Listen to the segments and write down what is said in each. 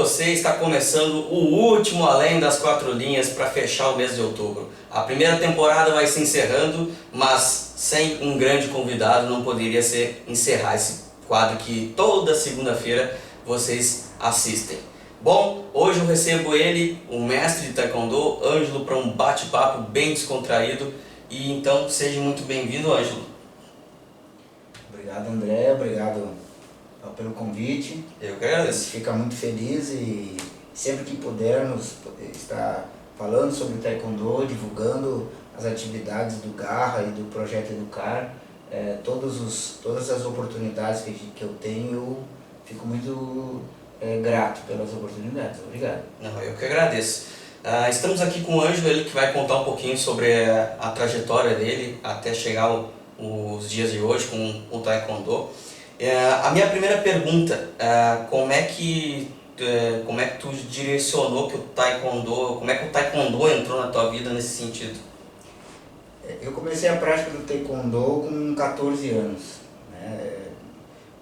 você, está começando o último Além das Quatro Linhas para fechar o mês de outubro. A primeira temporada vai se encerrando, mas sem um grande convidado não poderia ser encerrar esse quadro que toda segunda-feira vocês assistem. Bom, hoje eu recebo ele, o mestre de Taekwondo, Ângelo, para um bate-papo bem descontraído. E então seja muito bem-vindo, Ângelo. Obrigado, André, obrigado pelo convite. Eu que agradeço. A gente fica muito feliz e sempre que pudermos estar falando sobre Taekwondo, divulgando as atividades do Garra e do Projeto Educar, todas as oportunidades que eu tenho, eu fico muito grato pelas oportunidades. Obrigado. Não, eu que agradeço. Estamos aqui com o Ângelo, ele que vai contar um pouquinho sobre a trajetória dele até chegar os dias de hoje com o Taekwondo. A minha primeira pergunta, como é que tu direcionou que o Taekwondo, como é que o Taekwondo entrou na tua vida nesse sentido? Eu comecei a prática do Taekwondo com 14 anos. Né?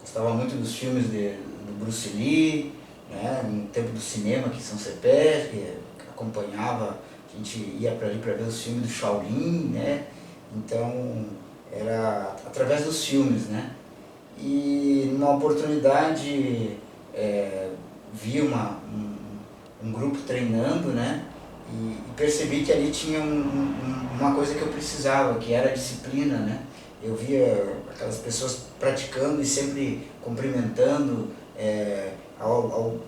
Gostava muito dos filmes do Bruce Lee, né? No tempo do cinema aqui em São Cepé, que acompanhava, a gente ia para ali para ver os filmes do Shaolin, né? Então era através dos filmes, né? E numa oportunidade vi um grupo treinando, né? E percebi que ali tinha uma coisa que eu precisava, que era a disciplina, né? Eu via aquelas pessoas praticando e sempre cumprimentando, ao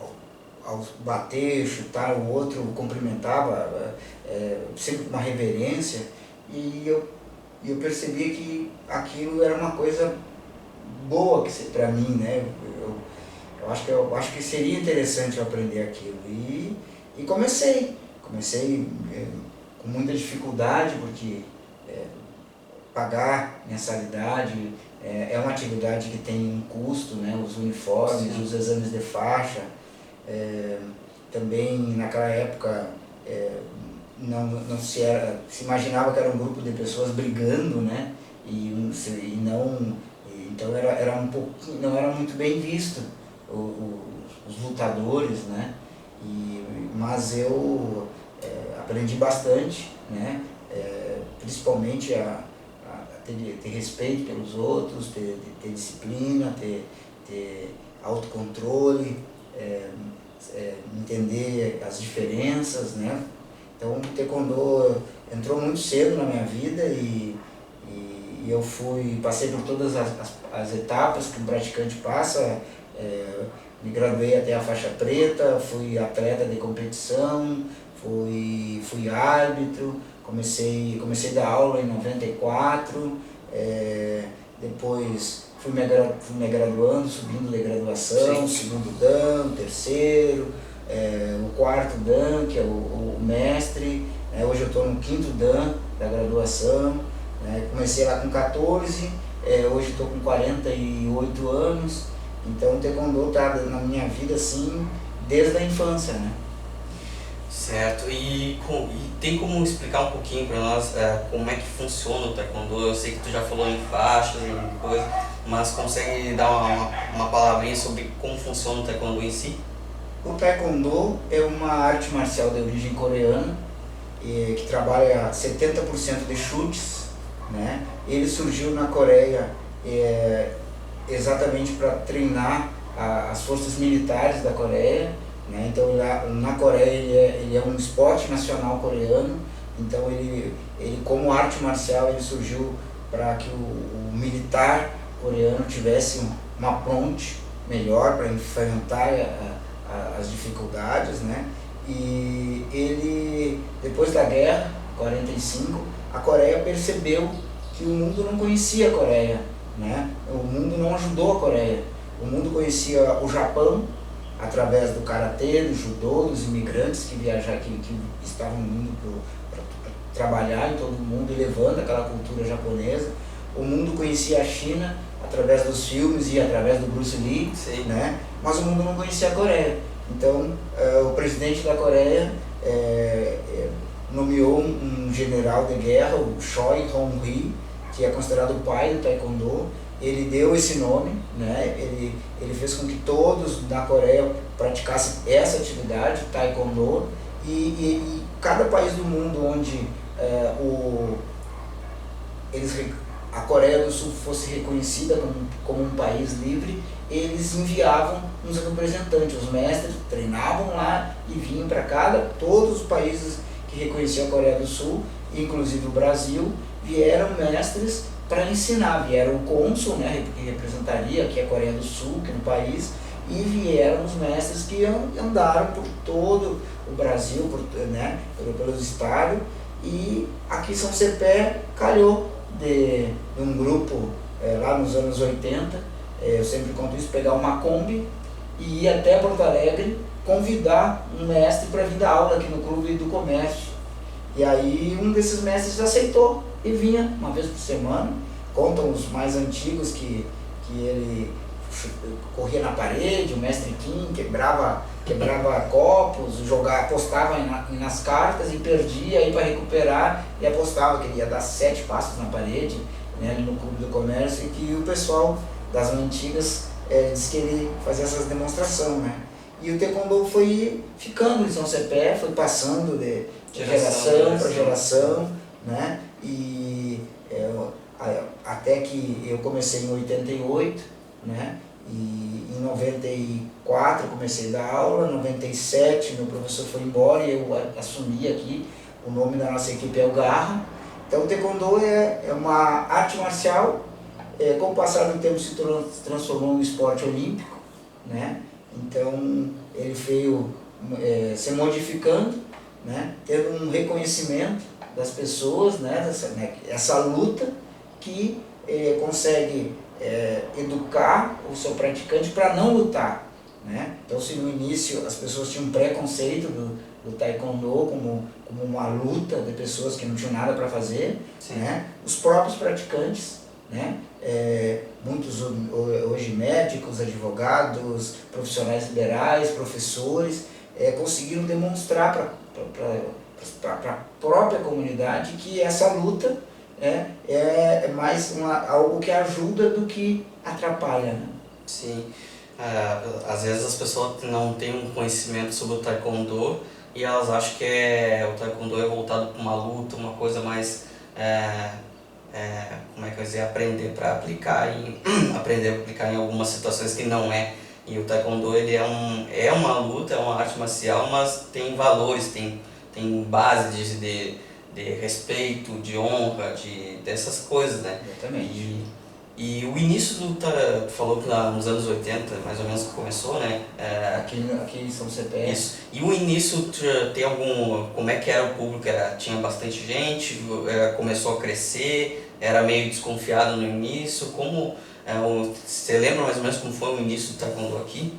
bater, chutar, o outro cumprimentava, sempre com uma reverência, e eu percebi que aquilo era uma coisa boa para mim, né? Eu acho que seria interessante eu aprender aquilo, e comecei com muita dificuldade, porque pagar mensalidade é uma atividade que tem um custo, né? Os uniformes, sim, os exames de faixa, também naquela época não se imaginava que era um grupo de pessoas brigando, né? Então era um pouquinho, não era muito bem visto os lutadores, né? Mas eu aprendi bastante, né? Principalmente a ter respeito pelos outros, ter disciplina, ter autocontrole, entender as diferenças, né? Então o Taekwondo entrou muito cedo na minha vida e eu passei por todas as etapas que um praticante passa. Me graduei até a faixa preta, fui atleta de competição, fui árbitro, comecei a dar aula em 94, depois fui me graduando, subindo de graduação, sim, segundo Dan, terceiro, o quarto Dan, que é o mestre, hoje eu estou no quinto Dan da graduação, comecei lá com 14, hoje estou com 48 anos, então o Taekwondo está na minha vida assim desde a infância, né? Certo, e tem como explicar um pouquinho para nós como é que funciona o Taekwondo? Eu sei que tu já falou em faixas e coisa, mas consegue dar uma palavrinha sobre como funciona o Taekwondo em si? O Taekwondo é uma arte marcial de origem coreana, que trabalha 70% de chutes, né? Ele surgiu na Coreia exatamente para treinar as forças militares da Coreia, né? Então na Coreia ele é um esporte nacional coreano, então ele como arte marcial ele surgiu para que o militar coreano tivesse uma ponte melhor para enfrentar as dificuldades, né? E ele, depois da guerra, 45, a Coreia percebeu que o mundo não conhecia a Coreia, né? O mundo não ajudou a Coreia. O mundo conhecia o Japão através do karatê, do judô, dos imigrantes que estavam indo para trabalhar em todo o mundo e levando aquela cultura japonesa. O mundo conhecia a China através dos filmes e através do Bruce Lee, né? Mas o mundo não conhecia a Coreia. Então o presidente da Coreia nomeou um general de guerra, o Choi Hong-hee, que é considerado o pai do Taekwondo, ele deu esse nome, né? Ele fez com que todos na Coreia praticassem essa atividade, Taekwondo, e cada país do mundo onde a Coreia do Sul fosse reconhecida como um país livre, eles enviavam uns representantes, os mestres treinavam lá e vinham para todos os países que reconheciam a Coreia do Sul, inclusive o Brasil, vieram mestres para ensinar, vieram o cônsul, né, que representaria aqui a Coreia do Sul, aqui no país, e vieram os mestres que andaram por todo o Brasil, né, pelos estados, e aqui São Cepé calhou de um grupo lá nos anos 80, eu sempre conto isso, pegar uma Kombi e ir até Porto Alegre, convidar um mestre para vir dar aula aqui no Clube do Comércio. E aí um desses mestres aceitou e vinha uma vez por semana. Contam os mais antigos que ele corria na parede, o mestre Kim quebrava copos, apostava nas cartas e perdia aí para recuperar e apostava que ele ia dar 7 passos na parede, né, ali no Clube do Comércio, e que o pessoal das antigas diz que ele fazia essas demonstrações, né? E o Taekwondo foi ficando em São Cepé, foi passando de geração para geração, né? E até que eu comecei em 88, né? E em 94 comecei a dar aula, em 97 meu professor foi embora e eu assumi aqui, o nome da nossa equipe é o Garra. Então o Taekwondo é uma arte marcial, com o passar do tempo se transformou em um esporte olímpico, né? Então ele veio se modificando, né? Tendo um reconhecimento das pessoas, né? Essa luta que consegue educar o seu praticante para não lutar, né? Então se no início as pessoas tinham um preconceito do Taekwondo como uma luta de pessoas que não tinham nada para fazer, né? Os próprios praticantes, né? Muitos hoje médicos, advogados, profissionais liberais, professores, conseguiram demonstrar para a própria comunidade que essa luta é mais algo que ajuda do que atrapalha, né? Sim, às vezes as pessoas não têm um conhecimento sobre o Taekwondo e elas acham que o Taekwondo é voltado para uma luta, uma coisa mais, como é que eu ia dizer, aprender para aplicar aprender a aplicar em algumas situações que não é. E o Taekwondo ele é uma luta, é uma arte marcial, mas tem valores, tem base de respeito, de honra, dessas coisas, né? Exatamente. E o início tu falou que lá nos anos 80, mais ou menos, que começou, né? Aqui em São Cepé. Isso. E o início, tem como é que era o público? Tinha bastante gente, começou a crescer, era meio desconfiado no início, você lembra mais ou menos como foi o início do Taekwondo aqui?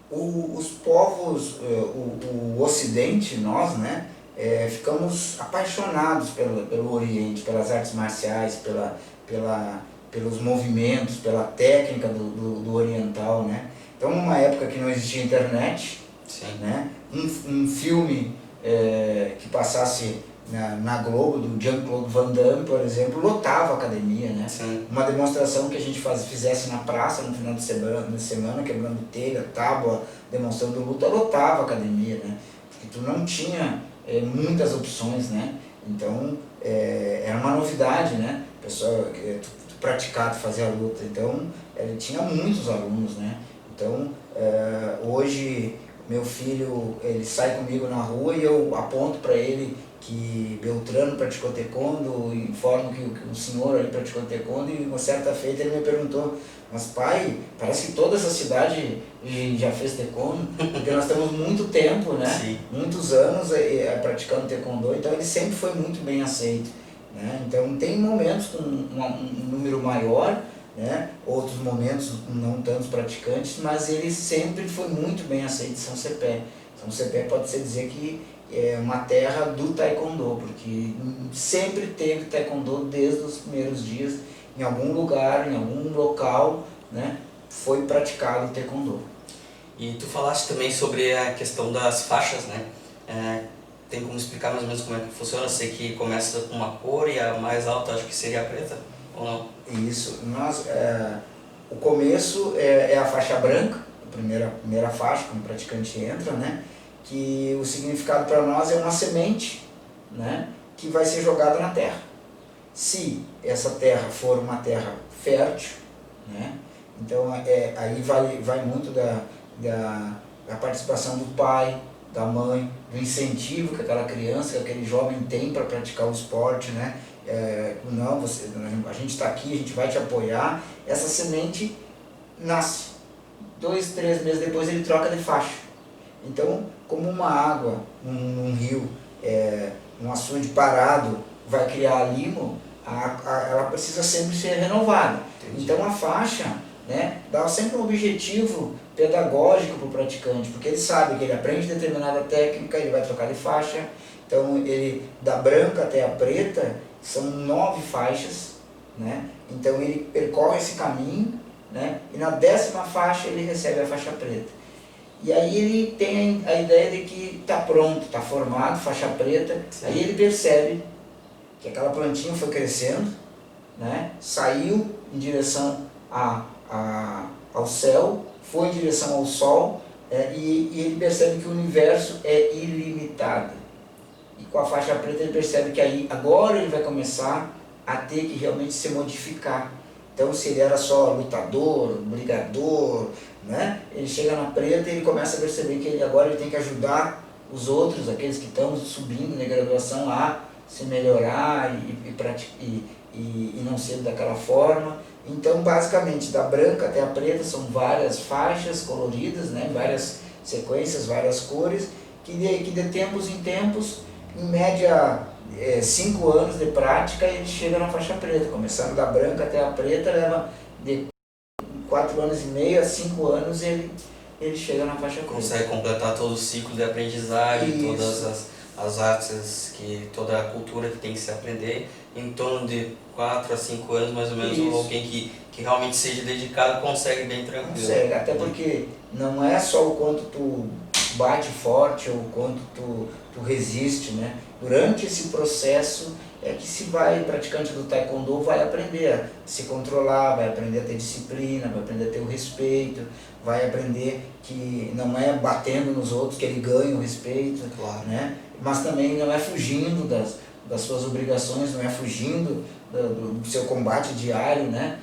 Os povos, o Ocidente, nós, né, ficamos apaixonados pelo Oriente, pelas artes marciais, pelos movimentos, pela técnica do oriental, né? Então, numa época que não existia internet, né, um filme que passasse na Globo, do Jean-Claude Van Damme, por exemplo, lotava a academia, né? Sim. Uma demonstração que a gente fizesse na praça no final de semana, quebrando telha, tábua, demonstrando luta, lotava a academia, né? Porque tu não tinha muitas opções, né? Então, era uma novidade, né? Pessoal, tu praticar, tu fazer a luta. Então, ele tinha muitos alunos, né? Então, hoje, meu filho, ele sai comigo na rua e eu aponto para ele que Beltrano praticou Taekwondo, informo que o senhor ali praticou Taekwondo, e uma certa feita ele me perguntou: mas pai, parece que toda essa cidade já fez Taekwondo, porque nós temos muito tempo, né? Sim. Muitos anos praticando Taekwondo, então ele sempre foi muito bem aceito, né? Então tem momentos com um número maior, né? Outros momentos com não tantos praticantes, mas ele sempre foi muito bem aceito em São Cepé. São Cepé pode-se dizer que é uma terra do Taekwondo, porque sempre teve Taekwondo desde os primeiros dias, em algum lugar, em algum local, né, foi praticado o Taekwondo. E tu falaste também sobre a questão das faixas, né? Tem como explicar mais ou menos como é que funciona? Eu sei que começa com uma cor e a mais alta acho que seria a preta. ou não? Isso. O começo é a faixa branca, a primeira faixa, quando o praticante entra, né? Que o significado para nós é uma semente, né? Que vai ser jogada na terra. Se essa terra for uma terra fértil, né? Então aí vai muito da participação do pai, da mãe, do incentivo que aquela criança, que aquele jovem tem para praticar o esporte, né? Não, a gente está aqui, a gente vai te apoiar. Essa semente nasce. 2, 3 meses depois ele troca de faixa. Então, como uma água num rio, um açude parado vai criar limo, ela precisa sempre ser renovada. Entendi. Então a faixa, né, dá sempre um objetivo pedagógico para o praticante, porque ele sabe que ele aprende determinada técnica, ele vai trocar de faixa. Então ele, da branca até a preta, são 9 faixas, né? Então ele percorre esse caminho, né? E na 10ª faixa ele recebe a faixa preta. E aí ele tem a ideia de que está pronto, está formado, faixa preta. Sim. Aí ele percebe que aquela plantinha foi crescendo, né? Saiu em direção ao céu, foi em direção ao sol, e ele percebe que o universo é ilimitado. E com a faixa preta ele percebe que aí agora ele vai começar a ter que realmente se modificar. Então, se ele era só lutador, brigador, né? Ele chega na preta e ele começa a perceber que agora ele tem que ajudar os outros, aqueles que estão subindo na graduação, a se melhorar e não ser daquela forma. Então, basicamente, da branca até a preta são várias faixas coloridas, né? Várias sequências, várias cores, que de tempos em tempos, em média 5 anos de prática, ele chega na faixa preta. Começando da branca até a preta, leva de 4 anos e meio a 5 anos, ele chega na faixa preta. Consegue completar todo o ciclo de aprendizagem, isso. Todas as artes, toda a cultura que tem que se aprender, em torno de 4 a 5 anos, mais ou menos. Isso. Alguém que realmente seja dedicado consegue bem tranquilo. Consegue, até porque não é só o quanto tu bate forte ou o quanto tu resiste, né? Durante esse processo que praticante do taekwondo vai aprender a se controlar, vai aprender a ter disciplina, vai aprender a ter o respeito, vai aprender que não é batendo nos outros que ele ganha o respeito, claro, né? Mas também não é fugindo das suas obrigações, não é fugindo do seu combate diário, né?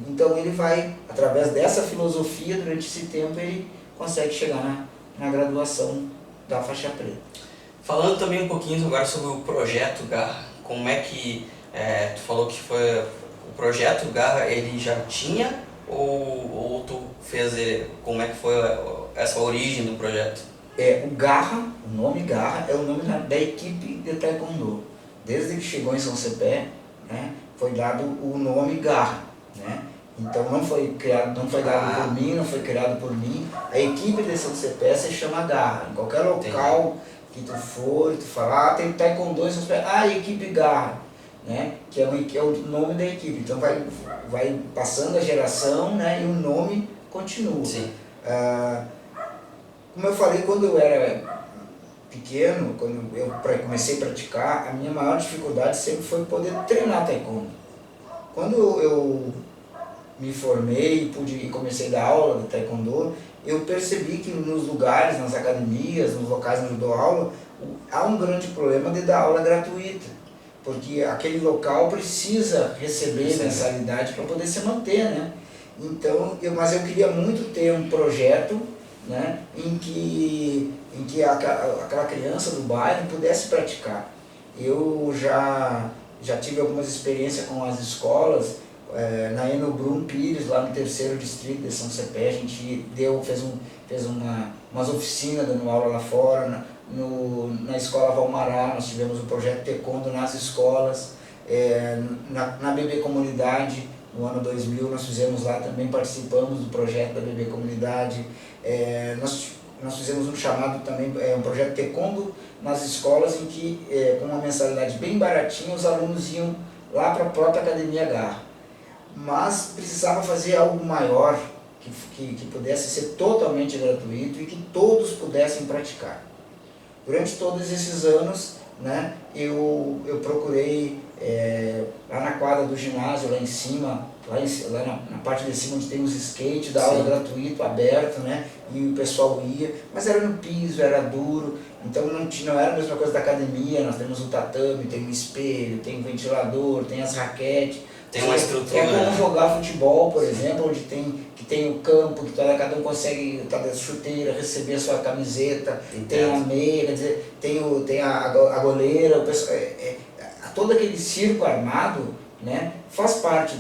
Então ele vai, através dessa filosofia, durante esse tempo, ele consegue chegar na graduação da faixa preta. Falando também um pouquinho agora sobre o Projeto Garra, como é que, tu falou que foi o Projeto Garra, ele já tinha ou tu fez, como é que foi essa origem do projeto? O Garra, o nome Garra é o nome da equipe de taekwondo. Desde que chegou em São Cepé, né, foi dado o nome Garra, né? Então não foi dado por mim, não foi criado por mim. A equipe de São Cepé se chama Garra. Em qualquer local que tu for, tu falar, tem taekwondo em São Cepé, equipe Garra, né? Que é o nome da equipe. Então vai passando a geração, né? E o nome continua. Sim. Como eu falei, quando eu era pequeno, quando eu comecei a praticar, a minha maior dificuldade sempre foi poder treinar taekwondo. Quando eu me formei e comecei a dar aula de taekwondo, eu percebi que nos lugares, nas academias, nos locais onde eu dou aula, há um grande problema de dar aula gratuita, porque aquele local precisa receber mensalidade para poder se manter, né? Então, mas eu queria muito ter um projeto, né, em que aquela criança do bairro pudesse praticar. Eu já tive algumas experiências com as escolas, na Enobrum Pires, lá no 3º distrito de São Cepé, a gente fez umas oficinas dando aula lá fora. Na escola Valmará nós tivemos o projeto Taekwondo nas escolas, na BB Comunidade, no ano 2000 nós fizemos lá também, participamos do projeto da BB Comunidade. Nós fizemos um chamado também, um projeto Taekwondo nas escolas, em que com uma mensalidade bem baratinha os alunos iam lá para a própria Academia Garra. Mas precisava fazer algo maior, que pudesse ser totalmente gratuito e que todos pudessem praticar. Durante todos esses anos né, eu procurei lá na quadra do ginásio, lá em cima, lá na parte de cima onde tem os skates, da aula gratuito, aberto, né, e o pessoal ia, mas era no piso, era duro, então não era a mesma coisa da academia. Nós temos um tatame, tem um espelho, tem um ventilador, tem as raquetes. Tem uma estrutura. É como jogar futebol, por exemplo, onde tem o campo, que cada um consegue estar da chuteira, receber a sua camiseta, tem a meia, quer dizer, tem a goleira, o pessoal, todo aquele circo armado, né, faz parte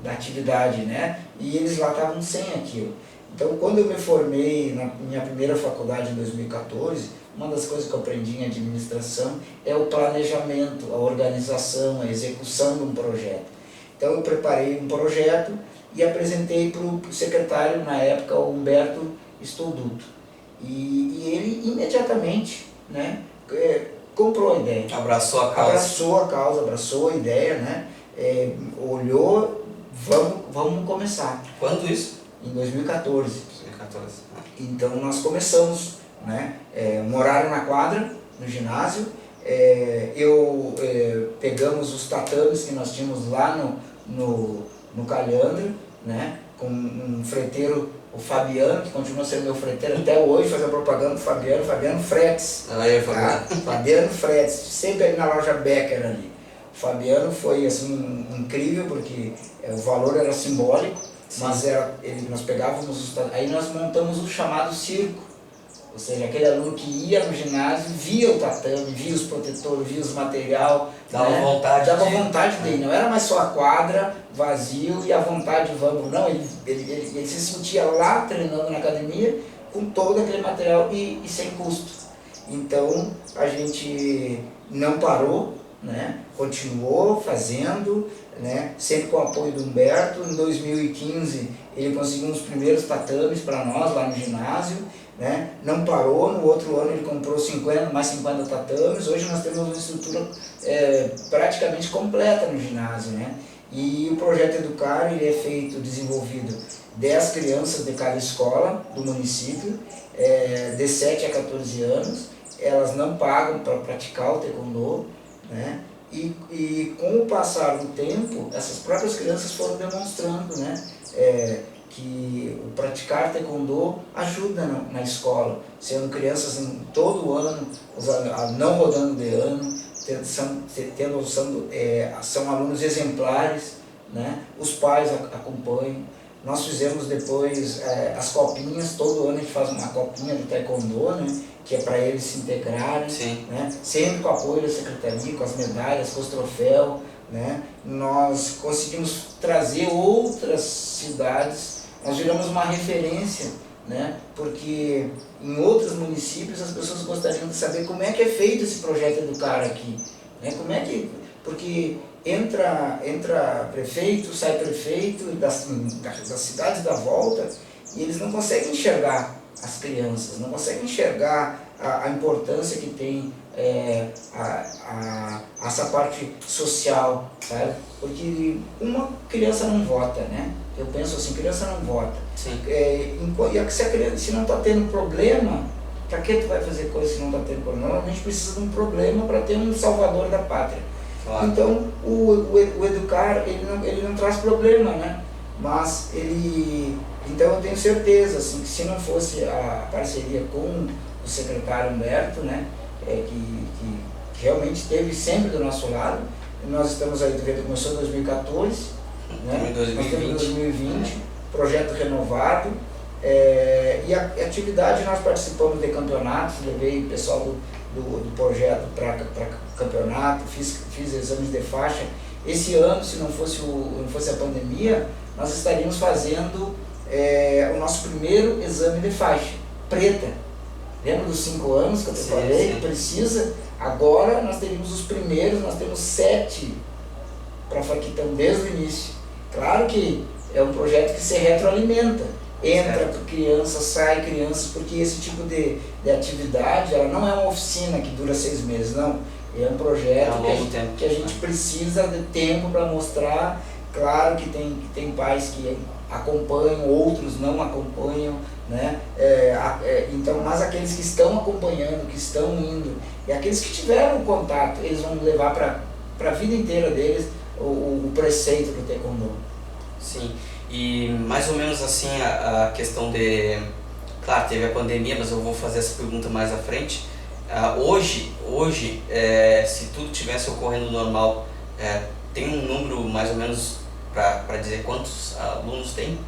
da atividade, né, e eles lá estavam sem aquilo. Então, quando eu me formei na minha primeira faculdade em 2014, uma das coisas que eu aprendi em administração é o planejamento, a organização, a execução de um projeto. Então, eu preparei um projeto e apresentei para o secretário, na época, o Humberto Stolduto. E ele imediatamente, né, comprou a ideia. Abraçou a causa. Abraçou a ideia, né, olhou, vamos começar. Quando isso? Em 2014. 2014. Então nós começamos, né, moraram na quadra, no ginásio, pegamos os tatames que nós tínhamos lá no Calhandro, né, com um freiteiro, o Fabiano, que continua sendo meu freiteiro até hoje, fazendo propaganda do Fabiano Fretes. Fabiano Fretes, sempre ali na loja Becker ali. O Fabiano foi assim incrível, porque o valor era simbólico. Sim. Mas nós pegávamos, aí nós montamos o chamado circo, ou seja, aquele aluno que ia no ginásio, via o tatame, via os protetores, via os material, dava vontade dele, não era mais só a quadra, vazio e a vontade, vamos, não, ele se sentia lá treinando na academia com todo aquele material e sem custo. Então a gente não parou, né, continuou fazendo, né, sempre com o apoio do Humberto. Em 2015 ele conseguiu os primeiros tatames para nós lá no ginásio, né, não parou. No outro ano ele comprou mais 50 tatames. Hoje nós temos uma estrutura praticamente completa no ginásio, né, e o projeto Educar ele é desenvolvido 10 crianças de cada escola do município, de 7 a 14 anos, elas não pagam para praticar o taekwondo, né? E com o passar do tempo, essas próprias crianças foram demonstrando, né, que o praticar taekwondo ajuda na escola, sendo crianças todo ano, não rodando de ano, são alunos exemplares, né? Os pais acompanham. Nós fizemos depois as copinhas, todo ano a gente faz uma copinha de taekwondo, né, que é para eles se integrarem, né, sempre com o apoio da secretaria, com as medalhas, com os troféus, né. Nós conseguimos trazer outras cidades, nós viramos uma referência, né, porque em outros municípios as pessoas gostariam de saber como é que é feito esse projeto Educar aqui, né, porque entra prefeito, sai prefeito das cidades da volta, e eles não conseguem enxergar as crianças, não conseguem enxergar a importância que tem essa parte social, sabe? Porque uma criança não vota, né? Eu penso assim, criança não vota. Sim. Se não está tendo problema, para que tu vai fazer coisa se não está tendo problema? Normalmente precisa de um problema para ter um salvador da pátria. Claro. Então, o Educar, ele não traz problema, né? Mas então eu tenho certeza, assim, que se não fosse a parceria com o secretário Humberto, né, que realmente esteve sempre do nosso lado, nós estamos aí, começou em 2014, né? 2020. Nós temos 2020, projeto renovado, e a atividade nós participamos de campeonatos, levei o pessoal do projeto para campeonato, fiz exames de faixa. Esse ano, se não fosse a pandemia, nós estaríamos fazendo o nosso primeiro exame de faixa preta. Lembra dos 5 anos que eu te falei? Que precisa. Agora nós teríamos os primeiros, nós temos 7 para que estão desde o início. Claro que é um projeto que se retroalimenta. Entra crianças, sai crianças, porque esse tipo de atividade, ela não é uma oficina que dura 6 meses, não. É um projeto que a gente precisa de tempo para mostrar. Claro que tem pais acompanham, outros não acompanham, né? Então, mas aqueles que estão acompanhando, que estão indo, e aqueles que tiveram contato, eles vão levar para a vida inteira deles o preceito do Taekwondo. Sim, e mais ou menos assim a questão de... Claro, teve a pandemia, mas eu vou fazer essa pergunta mais à frente. Hoje se tudo tivesse ocorrendo normal, tem um número mais ou menos para dizer quantos alunos tem?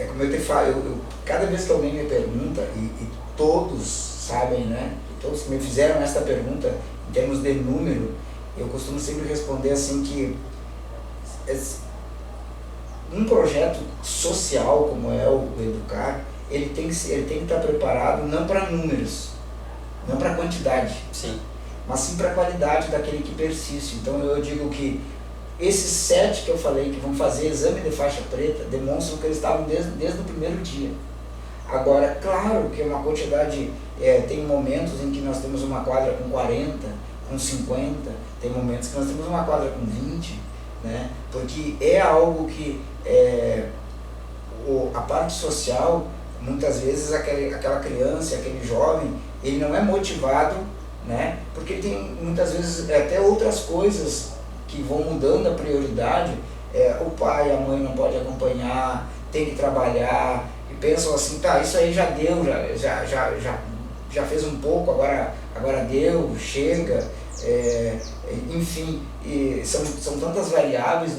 Como eu te falo, cada vez que alguém me pergunta, e todos sabem, né? Todos que me fizeram essa pergunta em termos de número, eu costumo sempre responder assim que um projeto social como é o Educar, ele tem que estar preparado não para números, não para quantidade, sim, mas sim para a qualidade daquele que persiste. Então eu digo que esses 7 que eu falei que vão fazer exame de faixa preta demonstram que eles estavam desde o primeiro dia. Agora, claro que é uma quantidade, tem momentos em que nós temos uma quadra com 40, com 50, tem momentos que nós temos uma quadra com 20, né? Porque é algo que a parte social, muitas vezes aquela criança, aquele jovem, ele não é motivado, né? Porque tem muitas vezes até outras coisas que vão mudando a prioridade, o pai, a mãe não pode acompanhar, tem que trabalhar, e pensam assim, tá, isso aí já deu, já fez um pouco, agora deu, chega, enfim, e são tantas variáveis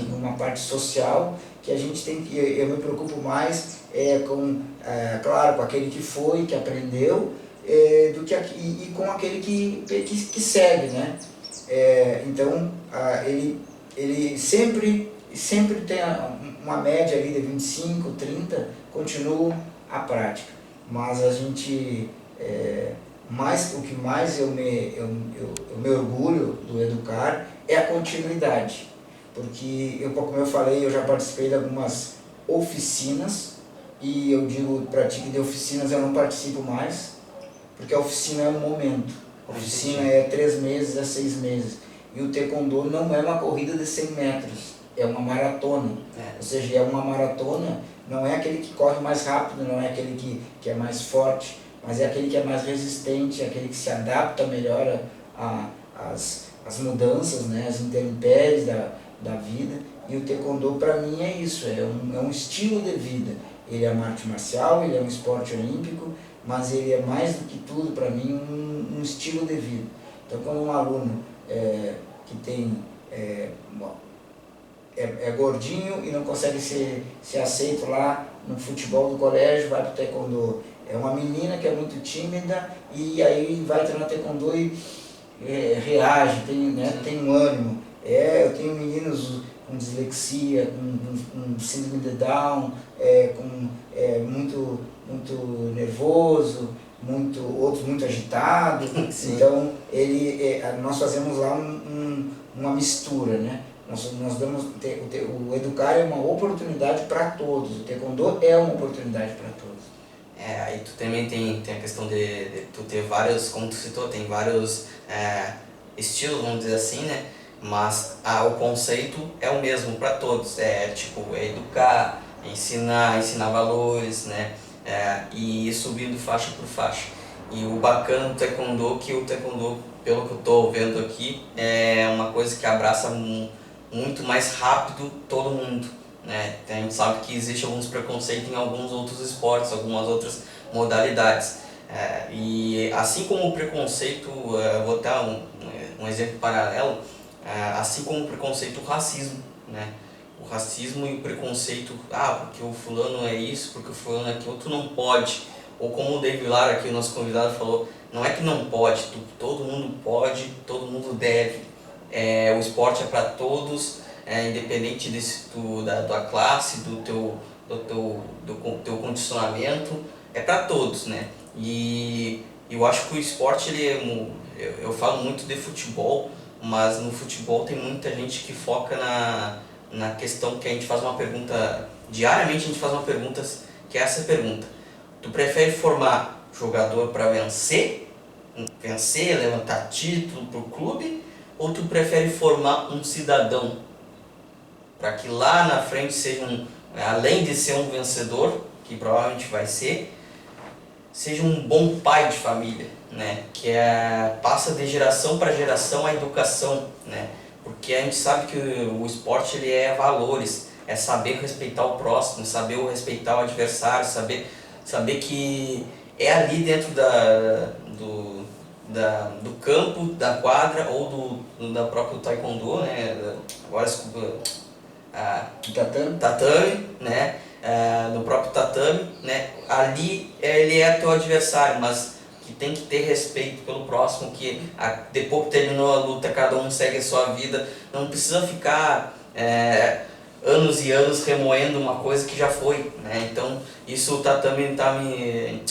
numa parte social que a gente tem que, eu me preocupo mais claro, com aquele que foi, que aprendeu, e com aquele que segue, né? Então, ele sempre tem uma média ali de 25, 30, continua a prática. Mas a gente, o que mais eu me orgulho do Educar é a continuidade. Porque, como eu falei, eu já participei de algumas oficinas, e eu digo para ti que de oficinas eu não participo mais, porque a oficina é um momento. A oficina é 3 meses a 6 meses. E o Taekwondo não é uma corrida de 100 metros, é uma maratona. Ou seja, é uma maratona, não é aquele que corre mais rápido, não é aquele que é mais forte, mas é aquele que é mais resistente, é aquele que se adapta melhor às mudanças, né, às intempéries da vida. E o Taekwondo para mim é isso, é um estilo de vida. Ele é uma arte marcial, ele é um esporte olímpico, mas ele é mais do que tudo para mim um estilo de vida. Então quando um aluno que tem gordinho e não consegue ser aceito lá no futebol do colégio, vai para o Taekwondo. É uma menina que é muito tímida e aí vai treinar Taekwondo e reage, tem um ânimo. Eu tenho meninos com dislexia, com síndrome de Down, muito nervoso, outros muito agitados. Então nós fazemos lá uma mistura, né? Nós damos, o Educar é uma oportunidade para todos, o Taekwondo é uma oportunidade para todos. Aí tu também tem a questão de tu ter vários, como tu citou, tem vários estilos, vamos dizer assim, né? Mas o conceito é o mesmo para todos, educar, ensinar valores, né? E ir subindo faixa por faixa. E o bacana do Taekwondo, que o Taekwondo, pelo que eu estou vendo aqui, é uma coisa que abraça muito mais rápido todo mundo, né? A gente sabe que existe alguns preconceitos em alguns outros esportes, algumas outras modalidades. E assim como o preconceito, vou dar um exemplo paralelo, assim como o preconceito, o racismo, né? O racismo e o preconceito, porque o fulano é isso, porque o fulano é aquilo, tu não pode. Ou como o David Lara, aqui o nosso convidado, falou, não é que não pode, todo mundo pode, todo mundo deve. O esporte é para todos, independente da tua classe, do teu condicionamento, é para todos, né? E eu acho que o esporte, eu falo muito de futebol, mas no futebol tem muita gente que foca na questão que a gente faz uma pergunta, diariamente a gente faz uma pergunta, que é essa pergunta: tu prefere formar jogador para vencer, levantar título para o clube, ou tu prefere formar um cidadão para que lá na frente seja além de ser um vencedor, que provavelmente vai ser, seja um bom pai de família, né? Que passa de geração para geração a educação, né? Porque a gente sabe que o esporte ele é valores, é saber respeitar o próximo, saber respeitar o adversário, saber que é ali dentro do campo, da quadra ou da própria taekwondo, né? Agora desculpa, tatame, né? No próprio tatame, né? Ali ele é teu adversário, mas que tem que ter respeito pelo próximo, que depois que terminou a luta cada um segue a sua vida, não precisa ficar anos e anos remoendo uma coisa que já foi, né? Então isso o tatame tá me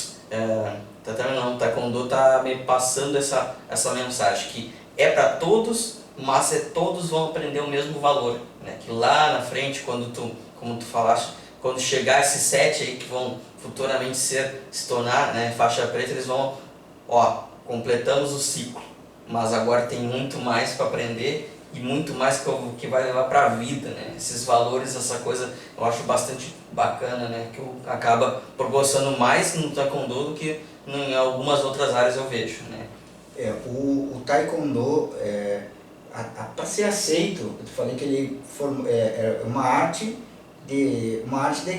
tatame não, o taekwondo tá me passando essa mensagem que é para todos, mas todos vão aprender o mesmo valor, né? Que lá na frente, como tu falaste, quando chegar esses 7 aí que vão futuramente se tornar, né, faixa preta, eles vão, completamos o ciclo, mas agora tem muito mais para aprender e muito mais que vai levar para a vida, né? Esses valores, essa coisa, eu acho bastante bacana, né? Que acaba proporcionando mais no taekwondo do que em algumas outras áreas eu vejo, né? O taekwondo, para ser aceito, eu falei que ele é uma arte de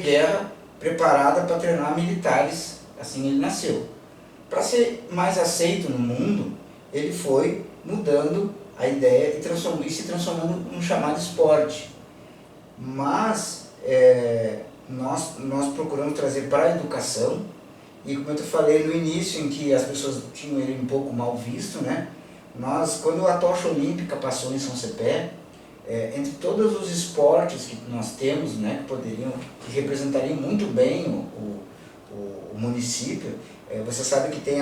guerra preparada para treinar militares, assim ele nasceu. Para ser mais aceito no mundo, ele foi mudando a ideia e se transformando num chamado esporte. Mas nós procuramos trazer para a educação, e como eu te falei no início, em que as pessoas tinham ele um pouco mal visto, né? Quando a tocha olímpica passou em São Cepé, entre todos os esportes que nós temos, né, que representariam muito bem o município, você sabe que tem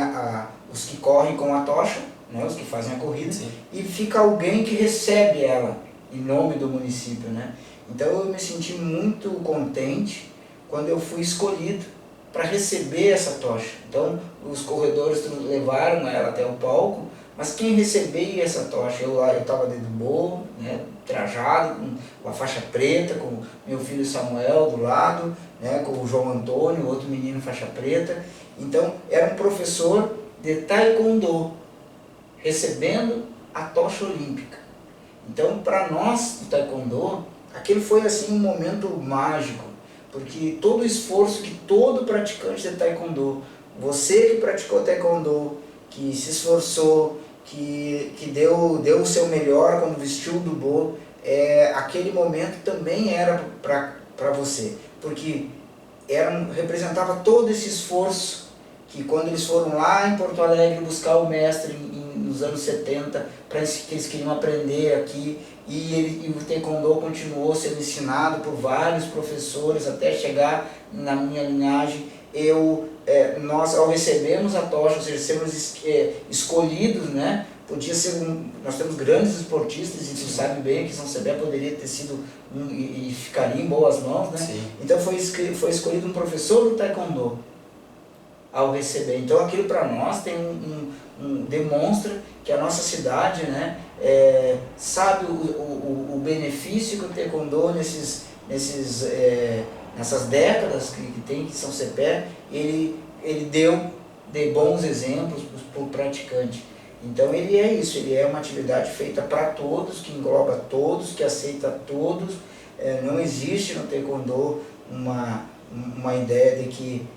os que correm com a tocha, né, os que fazem a corrida, sim, e fica alguém que recebe ela em nome do município, né? Então eu me senti muito contente quando eu fui escolhido para receber essa tocha. Então os corredores levaram ela até o palco, mas quem recebia essa tocha? Eu estava dentro do bolo, né, trajado, com a faixa preta, com meu filho Samuel do lado, né, com o João Antônio, outro menino faixa preta. Então era um professor de taekwondo recebendo a tocha olímpica. Então para nós do taekwondo, aquele foi assim um momento mágico, porque todo o esforço que todo praticante de taekwondo, você que praticou taekwondo, que se esforçou, que deu o seu melhor quando vestiu o dobo, aquele momento também era para você, porque representava todo esse esforço que quando eles foram lá em Porto Alegre buscar o mestre nos anos 70, que eles queriam aprender aqui, e o taekwondo continuou sendo ensinado por vários professores até chegar na minha linhagem. Nós, ao recebermos a tocha, ou seja, sermos escolhidos, né, podia ser nós temos grandes esportistas, e tu sabe bem que São Cepé poderia ter sido e ficaria em boas mãos, né? Sim. Então foi escolhido um professor do taekwondo ao receber. Então aquilo para nós demonstra que a nossa cidade, né, sabe o benefício que o taekwondo nessas décadas que tem em São Cepé, ele deu de bons exemplos para o praticante. Então ele é isso, ele é uma atividade feita para todos, que engloba todos, que aceita todos. Não existe no taekwondo uma ideia de que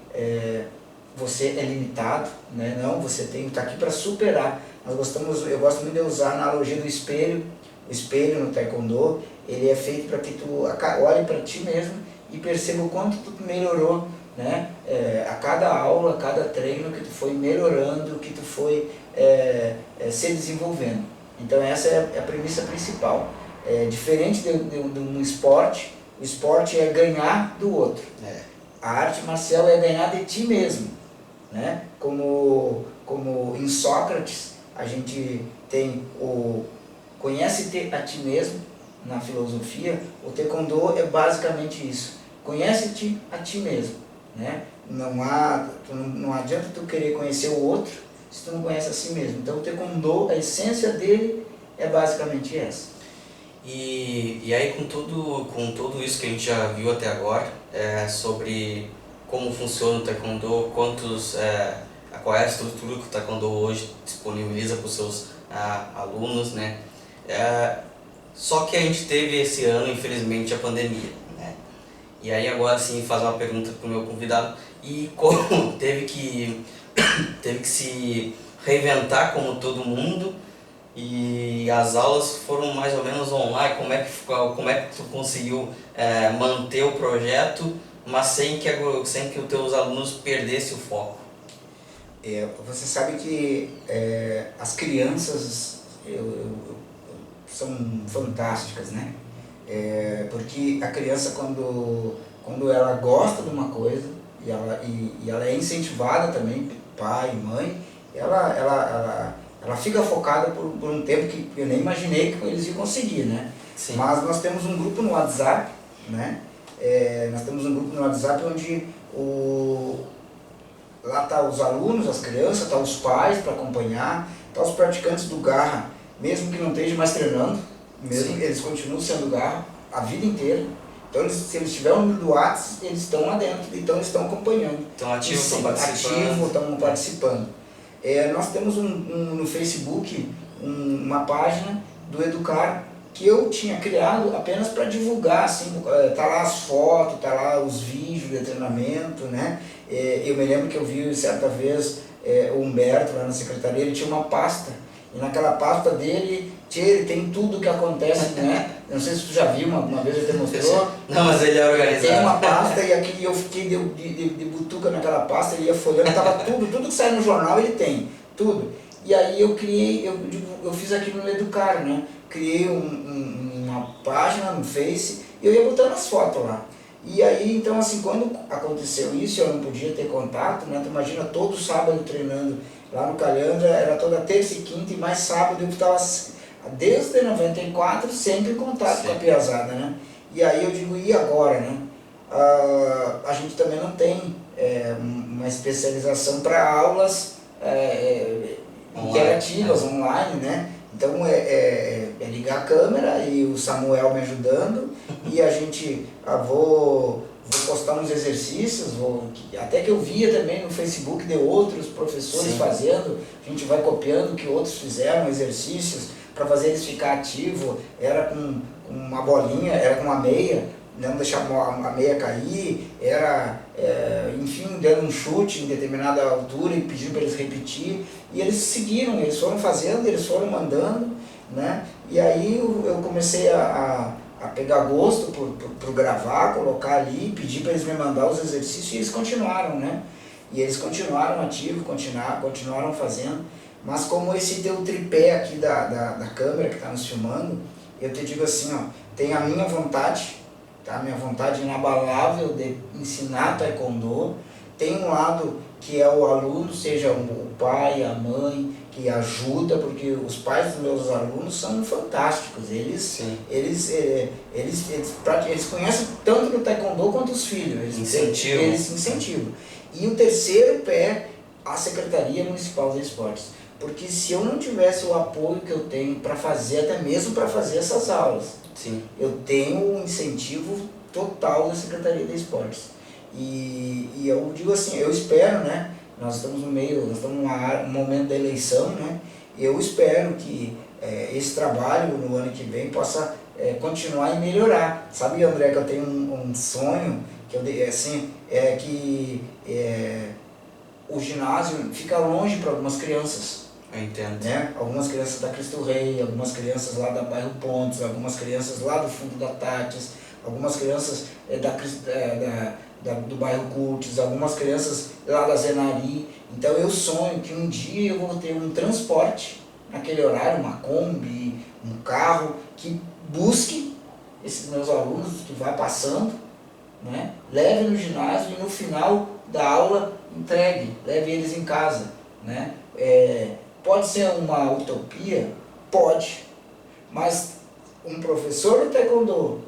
você é limitado, né? Não, você tem que estar aqui para superar. Eu gosto muito de usar a analogia do espelho. O espelho no taekwondo, ele é feito para que tu olhe para ti mesmo e perceba o quanto tu melhorou, né? A cada aula, a cada treino que tu foi melhorando, que tu foi se desenvolvendo. Então essa é a premissa principal. Diferente de um esporte, o esporte é ganhar do outro. A arte marcial é ganhar de ti mesmo, né? Como em Sócrates, a gente tem conhece-te a ti mesmo. Na filosofia, o taekwondo é basicamente isso. Conhece-te a ti mesmo, né? Não adianta tu querer conhecer o outro se tu não conhece a si mesmo. Então o taekwondo, a essência dele é basicamente essa. E aí com tudo isso que a gente já viu até agora, sobre como funciona o Taekwondo, qual é a estrutura que o Taekwondo hoje disponibiliza para os seus alunos, né? Só que a gente teve esse ano, infelizmente, a pandemia, né? E aí agora sim fazer uma pergunta para o meu convidado, e como teve que se reinventar como todo mundo, e as aulas foram mais ou menos online. Como é que tu conseguiu manter o projeto, mas sem que os teus alunos perdessem o foco? Você sabe que as crianças são fantásticas, né? Porque a criança, quando ela gosta de uma coisa e ela é incentivada também, pai e mãe, ela fica focada por um tempo que eu nem imaginei que eles iam conseguir, né? Sim. Mas nós temos um grupo no WhatsApp, né? Nós temos um grupo no WhatsApp onde lá tá os alunos, as crianças, tá os pais para acompanhar, tá os praticantes do Garra, mesmo que não estejam mais treinando, mesmo eles continuam sendo Garra a vida inteira. Então, se eles tiverem um número do WhatsApp, eles estão lá dentro, então eles estão acompanhando. Estão ativos, estão participando. Nós temos no Facebook uma página do Educar, que eu tinha criado apenas para divulgar, assim, tá lá as fotos, tá lá os vídeos de treinamento, né? Eu me lembro que eu vi certa vez o Humberto lá na secretaria, ele tinha uma pasta, e naquela pasta dele tem tudo que acontece, né? Não sei se tu já viu, uma vez ele te mostrou. Não, mas ele é organizado. Tem uma pasta e aqui eu fiquei de butuca naquela pasta, ele ia folhando, tava tudo que sai no jornal ele tem, tudo. E aí eu fiz aquilo no Educar, né? Criei uma página no Face e eu ia botando as fotos lá. E aí, então assim, quando aconteceu isso, eu não podia ter contato, né? Tu imagina, todo sábado treinando lá no Calhandra, era toda terça e quinta, e mais sábado eu estava desde 94 sempre em contato com a piazada, né? E aí eu digo, e agora, né? A gente também não tem uma especialização para aulas interativas, online, né? Então é ligar a câmera e o Samuel me ajudando e a gente, vou postar uns exercícios, até que eu via também no Facebook de outros professores fazendo, a gente vai copiando o que outros fizeram, exercícios, para fazer eles ficar ativos, era com uma bolinha, era com uma meia, não deixar a meia cair, enfim, dando um chute em determinada altura e pedindo para eles repetir, e eles seguiram, eles foram fazendo, eles foram mandando, né? E aí eu comecei a pegar gosto por gravar, colocar ali, pedir para eles me mandar os exercícios, e eles continuaram, né? E eles continuaram ativos, continuaram fazendo, mas como esse teu tripé aqui da câmera que está nos filmando, eu te digo assim, ó, tem a minha vontade, tá? Minha vontade inabalável de ensinar Taekwondo, tem um lado que é o aluno, seja o pai, a mãe, que ajuda, porque os pais dos meus alunos são fantásticos, eles conhecem tanto do Taekwondo quanto os filhos, eles incentivam. E o terceiro pé, a Secretaria Municipal de Esportes, porque se eu não tivesse o apoio que eu tenho para fazer, até mesmo para fazer essas aulas, eu tenho um incentivo total da Secretaria de Esportes. E eu digo assim, eu espero, né? Nós estamos num momento da eleição, né? Eu espero que esse trabalho no ano que vem possa continuar e melhorar. Sabe, André, que eu tenho um sonho, que que o ginásio fica longe para algumas crianças. Eu entendo. Né? Algumas crianças da Cristo Rei, algumas crianças lá da Bairro Pontes, algumas crianças lá do fundo da Tatis, algumas crianças do bairro Curtis, algumas crianças lá da Zenari. Então eu sonho que um dia eu vou ter um transporte naquele horário, uma Kombi, um carro que busque esses meus alunos, que vai passando, né? Leve no ginásio e no final da aula leve eles em casa, né? Pode ser uma utopia? Pode, mas um professor de Taekwondo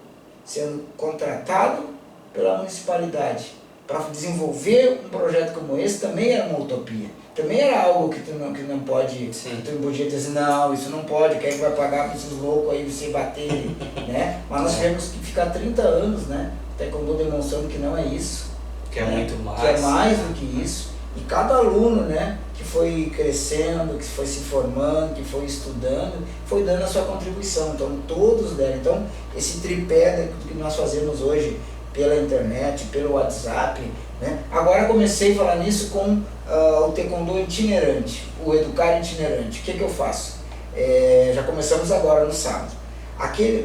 sendo contratado pela municipalidade para desenvolver um projeto como esse também é uma utopia. também era algo que que não pode, Sim. tu podia dizer, não, isso não pode, quem é que vai pagar para esses loucos aí você bater, né? Mas nós tivemos que ficar 30 anos, né? Taekwondo demonstrando que não é isso. Que é muito mais. Que é mais do que isso. E cada aluno, né, que foi crescendo, que foi se formando, que foi estudando, foi dando a sua contribuição. Então todos deram. Então esse tripé, né, que nós fazemos hoje pela internet, pelo WhatsApp, né? Agora comecei a falar nisso com o Taekwondo itinerante, o Educar itinerante. O que eu faço? Já começamos agora no sábado.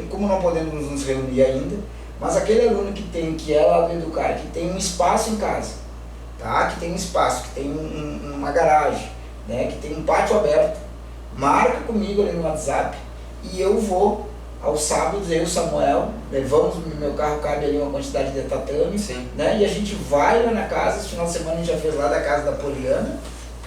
Como não podemos nos reunir ainda, mas aquele aluno que é lá do Educar, que tem um espaço em casa, tá? Que tem um espaço, que tem uma garagem, né? Que tem um pátio aberto, marca comigo ali no WhatsApp e eu vou aos sábados, eu e o Samuel, levamos, meu carro cabe ali uma quantidade de tatame, né? E a gente vai lá na casa. Esse final de semana a gente já fez lá da casa da Poliana,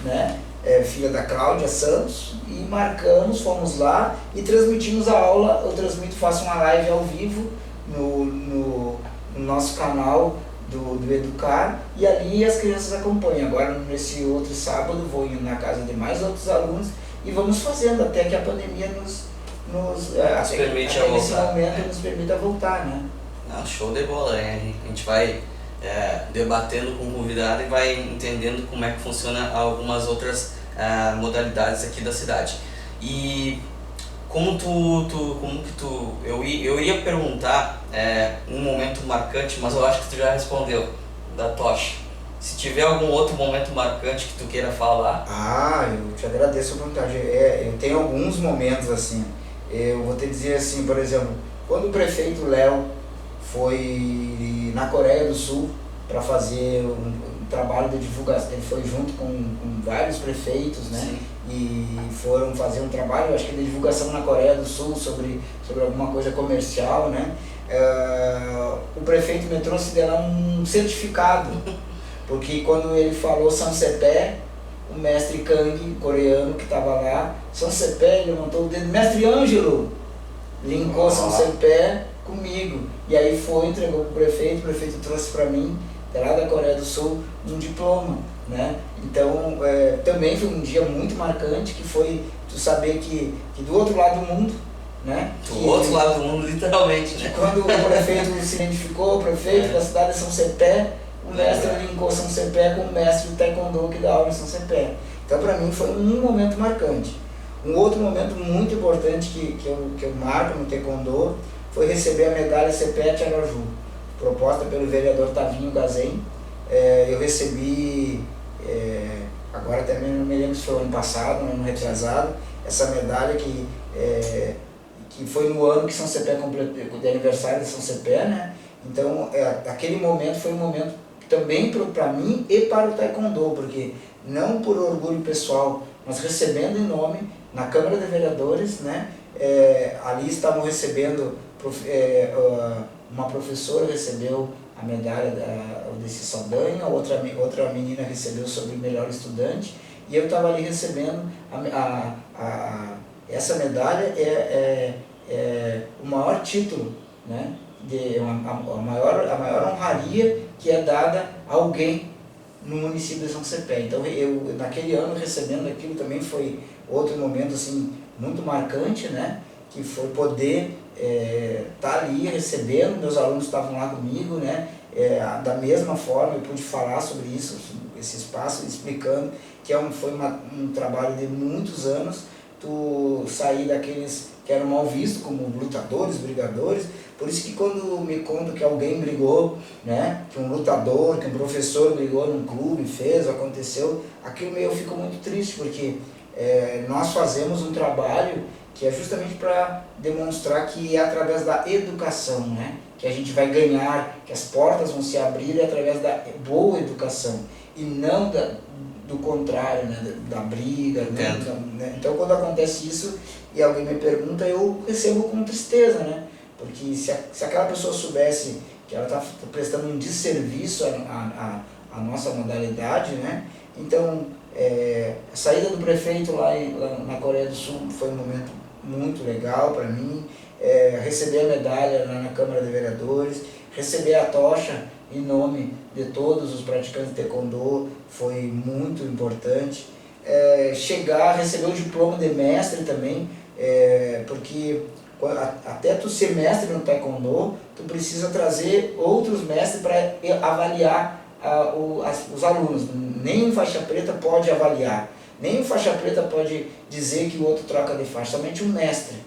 né? Filha da Cláudia Santos, e marcamos, fomos lá e transmitimos a aula. Eu transmito, faço uma live ao vivo no nosso canal do Educar, e ali as crianças acompanham. Agora nesse outro sábado vou ir na casa de mais outros alunos e vamos fazendo até que a pandemia nos permite até nesse momento nos permita voltar, né? Não, show de bola, né? A gente vai debatendo com o convidado e vai entendendo como é que funciona algumas outras modalidades aqui da cidade. E eu iria perguntar um momento marcante, mas eu acho que tu já respondeu, da tocha. Se tiver algum outro momento marcante que tu queira falar. Eu te agradeço a vontade. Eu tenho alguns momentos assim. Eu vou te dizer assim, por exemplo, quando o prefeito Léo foi na Coreia do Sul para fazer um trabalho de divulgação, ele foi junto com vários prefeitos, né? Sim. E foram fazer um trabalho, acho que de divulgação na Coreia do Sul sobre alguma coisa comercial, né? O prefeito me trouxe de lá um certificado, porque quando ele falou Sansepé, o mestre Kang, coreano, que estava lá, Sansepé, ele levantou o dedo, mestre Ângelo, linkou Sansepé comigo, e aí foi, entregou para o prefeito trouxe para mim, lá da Coreia do Sul, um diploma, né? Então, também foi um dia muito marcante, que foi tu saber que do outro lado do mundo, né? Do outro lado do mundo, literalmente, né? Quando o prefeito se identificou, o prefeito da cidade de São Cepé, o mestre linkou São Cepé com o mestre do Taekwondo que dá aula em São Cepé. Então, para mim, foi um momento marcante. Um outro momento muito importante que eu marco no Taekwondo foi receber a medalha Cepete Araju, proposta pelo vereador Tavinho Gazem. Eu recebi, agora também não me lembro se foi ano passado, ano retrasado, essa medalha que foi no ano que São Cepé completou, de aniversário de São Cepé, né? Então, aquele momento foi um momento também para mim e para o Taekwondo, porque não por orgulho pessoal, mas recebendo em nome na Câmara de Vereadores, né? Ali estavam recebendo, uma professora recebeu a medalha desse Saldanha, outra menina recebeu sobre melhor estudante, e eu estava ali recebendo essa medalha. O maior título, né? A maior honraria que é dada a alguém no município de São Cepé. Então eu naquele ano recebendo aquilo também foi outro momento assim muito marcante, né? Que foi poder estar ali recebendo, meus alunos estavam lá comigo, né? Da mesma forma eu pude falar sobre isso, esse espaço, explicando que foi um trabalho de muitos anos, tu sair daqueles que eram mal vistos como lutadores, brigadores. Por isso que quando me contam que alguém brigou, né, que um lutador, que um professor brigou num clube, fez, aconteceu, aquilo eu fico muito triste, porque nós fazemos um trabalho que é justamente para demonstrar que é através da educação, né, que a gente vai ganhar, que as portas vão se abrir através da boa educação, e não do contrário, né, da briga. Né? Então quando acontece isso e alguém me pergunta, eu recebo com tristeza, né? Porque se aquela pessoa soubesse que ela está prestando um desserviço à nossa modalidade, né? Então, a saída do prefeito lá na Coreia do Sul foi um momento muito legal para mim. Receber a medalha lá na Câmara de Vereadores, receber a tocha em nome de todos os praticantes de Taekwondo foi muito importante. chegar a receber o diploma de mestre também, porque até tu ser mestre no Taekwondo, tu precisa trazer outros mestres para avaliar os alunos. Nem um faixa preta pode avaliar, nem um faixa preta pode dizer que o outro troca de faixa, somente um mestre.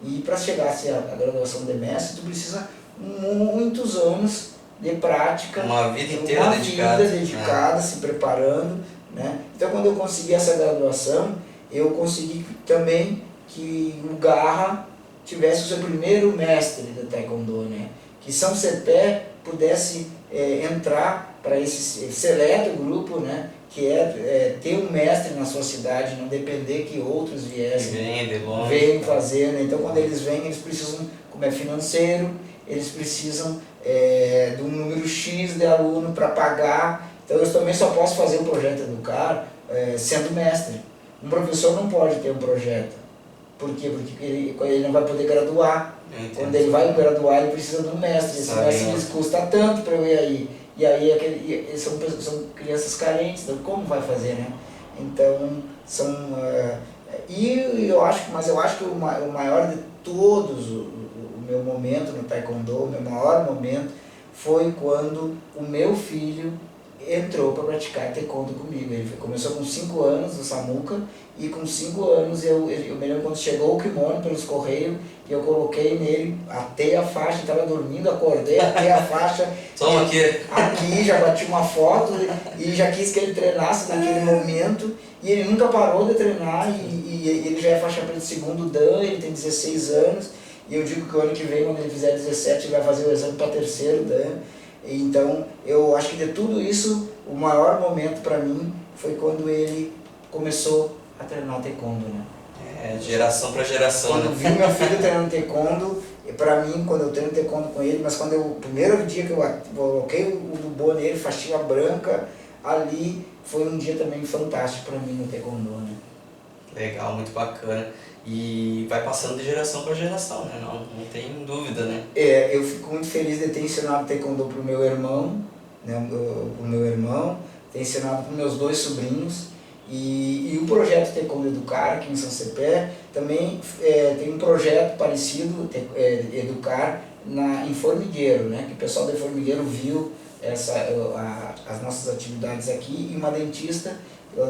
E para chegar a graduação de mestre, tu precisa muitos anos de prática, uma vida inteira dedicada, se preparando, né? Então, quando eu consegui essa graduação, eu consegui também que o Garra tivesse o seu primeiro mestre de Taekwondo, né? Que São Cepé pudesse entrar para esse seleto grupo, né? Que ter um mestre na sua cidade, não depender que outros venham fazer, né? Então, quando eles vêm, eles precisam, como é financeiro, eles precisam de um número X de aluno para pagar. Então, eu também só posso fazer o projeto Educar sendo mestre. Um professor não pode ter um projeto. Por quê? Porque ele não vai poder graduar. Quando ele vai graduar, ele precisa de um mestre. Esse mestre custa tanto para eu ir aí. E aí são crianças carentes, então como vai fazer, né? Então, eu acho que o maior de todos, o meu momento no Taekwondo, o meu maior momento, foi quando o meu filho entrou para praticar Taekwondo comigo. Ele começou com 5 anos no Samuca, e com 5 anos eu me lembro quando chegou o kimono pelos correios, e eu coloquei nele até a faixa, estava dormindo, acordei até a faixa. Toma aqui. Aqui, já bati uma foto e já quis que ele treinasse naquele momento, e ele nunca parou de treinar, e ele já é faixa preta segundo Dan, ele tem 16 anos, e eu digo que o ano que vem, quando ele fizer 17, ele vai fazer o exame para terceiro Dan. Então, eu acho que de tudo isso, o maior momento para mim foi quando ele começou a treinar Taekwondo, né? Geração para geração. Quando eu vi meu filho treinando Taekwondo, para mim, quando eu treino Taekwondo com ele, mas o primeiro dia que eu coloquei o Dubô nele, faixinha branca, ali foi um dia também fantástico para mim no Taekwondo, né? Legal, muito bacana. E vai passando de geração para geração, né? Não tem dúvida, né? Eu fico muito feliz de ter ensinado Taekwondo para o meu irmão, né? Ter ensinado para os meus 2 sobrinhos. E o projeto Taekwondo Educar, aqui em São Cepé, também tem um projeto parecido, Educar, em Formigueiro, né? Que o pessoal de Formigueiro viu as nossas atividades aqui, e uma dentista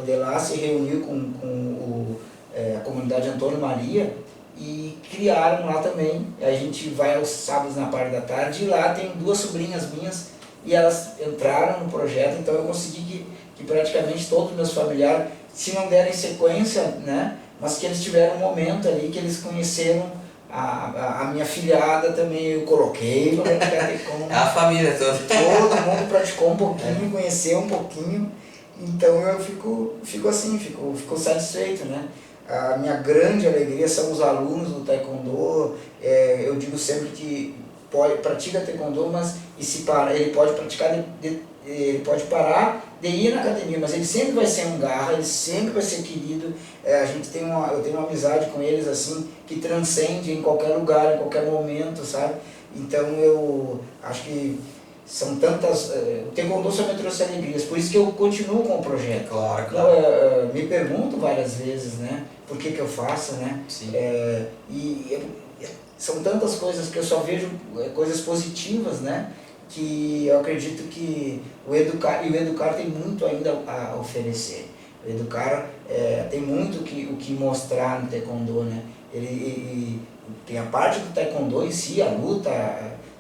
de lá se reuniu com a comunidade Antônio Maria e criaram lá também. A gente vai aos sábados na parte da tarde, e lá tem 2 sobrinhas minhas e elas entraram no projeto. Então eu consegui que praticamente todos os meus familiares, se não derem sequência, né, mas que eles tiveram um momento ali que eles conheceram a minha filhada também. Eu coloquei para praticar Taekwondo. A família toda. Todo mundo praticou um pouquinho, conheceu um pouquinho. Então eu fico assim, fico satisfeito, né? A minha grande alegria são os alunos do Taekwondo. Eu digo sempre que pratica Taekwondo, mas ele pode praticar, ele pode parar de ir na academia, mas ele sempre vai ser um Garra, ele sempre vai ser querido. Eu tenho uma amizade com eles assim, que transcende em qualquer lugar, em qualquer momento, sabe? Então eu acho que são tantas... O Taekwondo só me trouxe alegrias, por isso que eu continuo com o projeto. Claro. Me pergunto várias vezes, né, por que eu faço, né? Sim. São tantas coisas que eu só vejo coisas positivas, né? Que eu acredito que o Educar tem muito ainda a oferecer. O Educar tem muito o que mostrar no Taekwondo, né? Ele tem a parte do Taekwondo em si, a luta,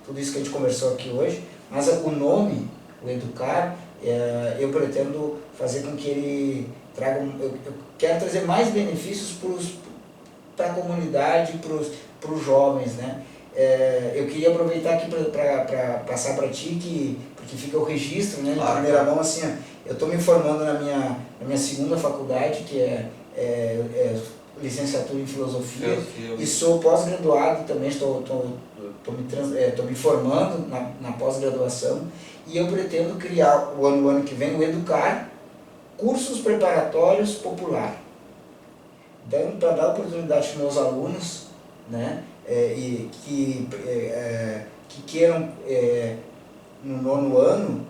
tudo isso que a gente conversou aqui hoje, mas o nome, o Educar, eu pretendo fazer com que ele traga... Eu quero trazer mais benefícios para a comunidade, para os jovens, né? Eu queria aproveitar aqui para passar para ti, porque fica o registro, né, em primeira mão, assim, eu estou me formando na minha segunda faculdade, que é licenciatura em filosofia, e sou pós-graduado também, estou me formando na pós-graduação, e eu pretendo criar o ano que vem o Educar, cursos preparatórios popular. Então, para dar oportunidade para os meus alunos, né, que queiram no 9º ano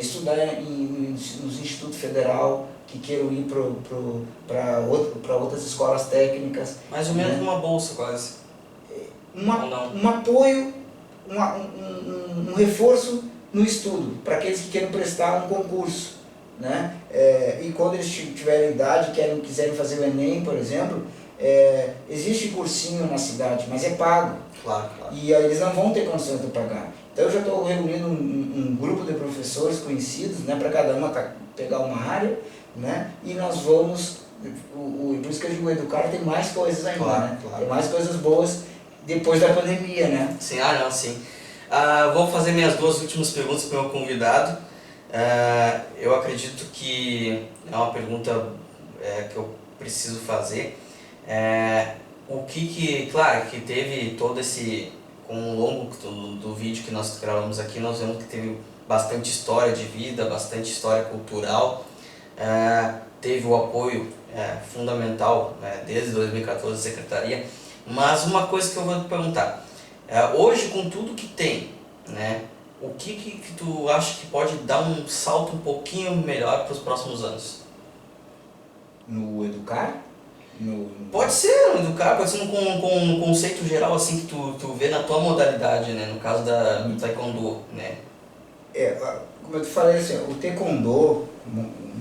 estudar nos Instituto Federal, que queiram ir para outras escolas técnicas. Mais ou menos uma bolsa quase. Um apoio, um reforço no estudo, para aqueles que querem prestar um concurso. Né? E quando eles tiverem idade, quiserem fazer o Enem, por exemplo, existe cursinho na cidade, mas é pago. Claro. E aí eles não vão ter condições de pagar. Então eu já estou reunindo um grupo de professores conhecidos, né, para cada uma pegar uma área, né, e nós vamos, por isso que eu digo, o Educar tem mais coisas ainda, né? Tem mais coisas boas depois da pandemia, né? Sim, sim. Vou fazer minhas 2 últimas perguntas para o meu convidado. Eu acredito que é uma pergunta que eu preciso fazer. Claro, que teve todo esse, com o longo do vídeo que nós gravamos aqui, nós vemos que teve bastante história de vida, bastante história cultural, teve o apoio fundamental desde 2014 da Secretaria, mas uma coisa que eu vou te perguntar, hoje com tudo que tem, né, o que tu acha que pode dar um salto um pouquinho melhor para os próximos anos? No Educar? Pode ser no Educar, pode ser um conceito geral assim que tu vê na tua modalidade, né? No caso do Taekwondo, né? Como eu te falei, assim, o Taekwondo,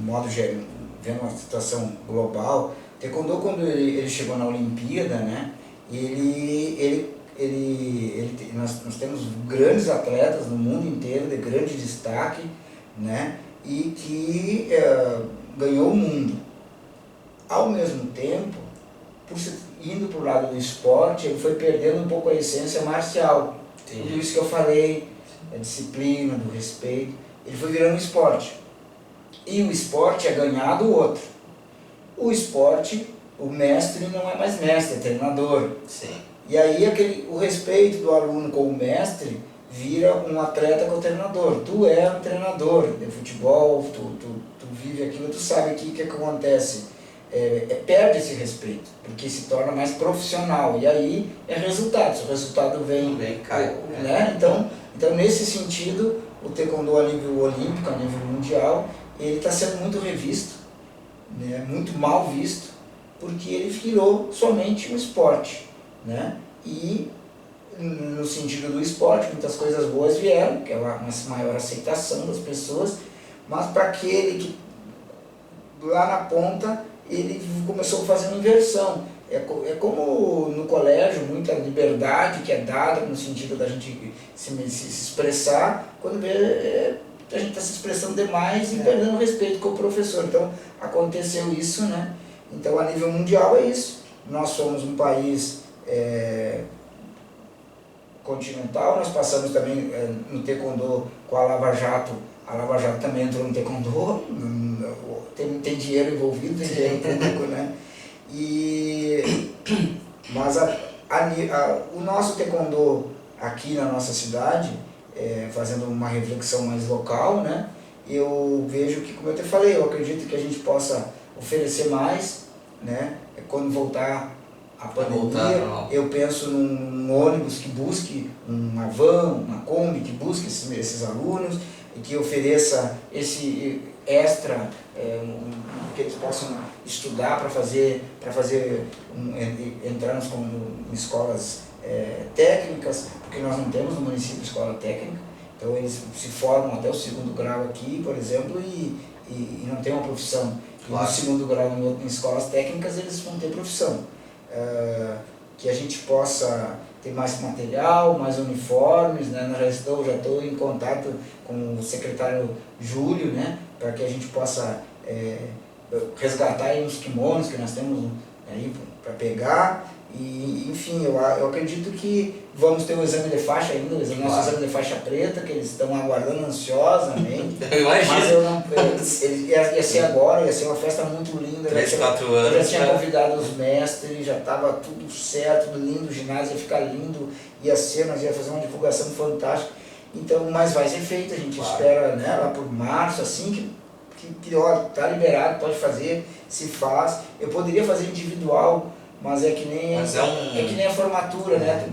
modo geral, vendo uma situação global, o Taekwondo, quando ele chegou na Olimpíada, né? Nós temos grandes atletas no mundo inteiro, de grande destaque, né? E que ganhou o mundo. Ao mesmo tempo, indo para o lado do esporte, ele foi perdendo um pouco a essência marcial. Entendi. Tudo isso que eu falei, a disciplina, do respeito, ele foi virando esporte. E o esporte é ganhar do outro. O esporte, o mestre não é mais mestre, é treinador. Sim. E aí o respeito do aluno com o mestre vira um atleta com o treinador. Tu é um treinador de futebol, tu vive aquilo, tu sabe o que acontece. Perde esse respeito, porque se torna mais profissional, e aí é resultado, se o resultado vem cai, né? Então nesse sentido, o Taekwondo a nível olímpico, a nível mundial, ele está sendo muito revisto, né? Muito mal visto, porque ele virou somente um esporte, né? E no sentido do esporte, muitas coisas boas vieram, que é uma maior aceitação das pessoas, mas para aquele que lá na ponta ele começou a fazer uma inversão. É como no colégio, muita liberdade que é dada no sentido da gente se expressar, quando vê, a gente está se expressando demais e perdendo o respeito com o professor. Então aconteceu isso, né? Então a nível mundial é isso. Nós somos um país continental, nós passamos também no Taekwondo com a Lava Jato. A Lava Jato também entrou no Taekwondo, tem dinheiro envolvido, tem dinheiro público, né? Mas o nosso Taekwondo aqui na nossa cidade, fazendo uma reflexão mais local, né? Eu vejo que, como eu te falei, eu acredito que a gente possa oferecer mais, né? Quando voltar a pandemia, eu penso num ônibus que busque uma van, uma Kombi, que busque esses alunos, e que ofereça esse extra, que eles possam estudar para entrar em escolas técnicas, porque nós não temos no município escola técnica, então eles se formam até o 2º grau aqui, por exemplo, e não tem uma profissão. Claro. E no 2º grau em escolas técnicas eles vão ter profissão. Que a gente possa ter mais material, mais uniformes, né? Já estou em contato com o secretário Júlio, né? Para que a gente possa resgatar aí uns kimonos que nós temos aí para pegar. E, enfim, eu acredito que vamos ter o exame de faixa ainda, nosso exame de faixa preta, que eles estão aguardando ansiosamente. Eu imagino. Mas ia ser agora, ia ser uma festa muito linda. 3, 4 anos. Eu já tinha convidado os mestres, já estava tudo certo, tudo lindo, o ginásio ia ficar lindo, nós ia fazer uma divulgação fantástica. Então, mas vai ser feito, a gente espera, né, lá por março, assim que ó, tá liberado, pode fazer, se faz. Eu poderia fazer individual, mas é que nem a formatura, né?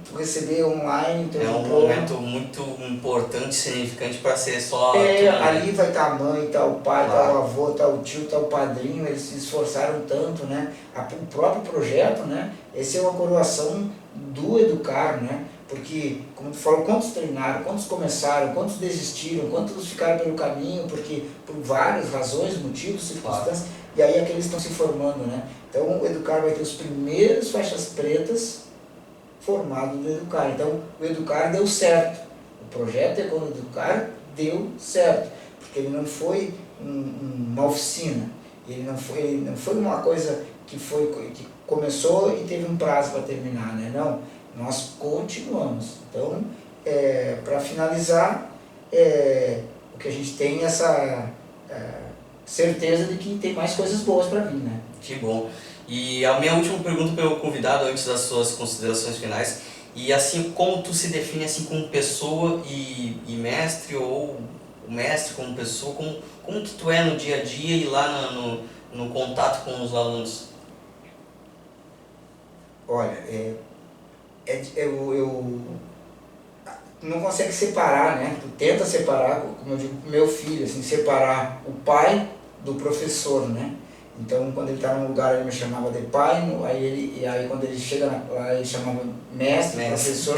Tu tu receber online teu É um diploma. momento muito importante, significante para ser só... Ali vai estar a mãe, tá o pai, Claro. tá o avô, tá o tio, tá o padrinho, eles se esforçaram tanto, né? O próprio projeto, né? Esse é uma coroação do Educar, né? Porque, como tu falou, quantos treinaram, quantos começaram, quantos desistiram, quantos ficaram pelo caminho, porque por várias razões, motivos, circunstâncias, claro. E aí aqueles estão se formando, né? Então o Educar vai ter os primeiros faixas pretas formados do Educar. Então o Educar deu certo. O projeto Taekwondo Educar deu certo, porque ele não foi uma oficina, ele não foi uma coisa que começou e teve um prazo para terminar, né? Não, nós continuamos. Então, para finalizar, o que a gente tem essa certeza de que tem mais coisas boas para vir, né? Que bom. E a minha última pergunta para o convidado, antes das suas considerações finais, e assim, como tu se define assim como pessoa e mestre, ou o mestre como pessoa, como que tu é no dia a dia e lá no contato com os alunos? Olha, não consegue separar, né? Tu tenta separar, como eu digo pro meu filho, assim, separar o pai do professor, né? Então, quando ele estava num lugar, ele me chamava de pai, aí quando ele chega lá, ele chamava mestre. Professor,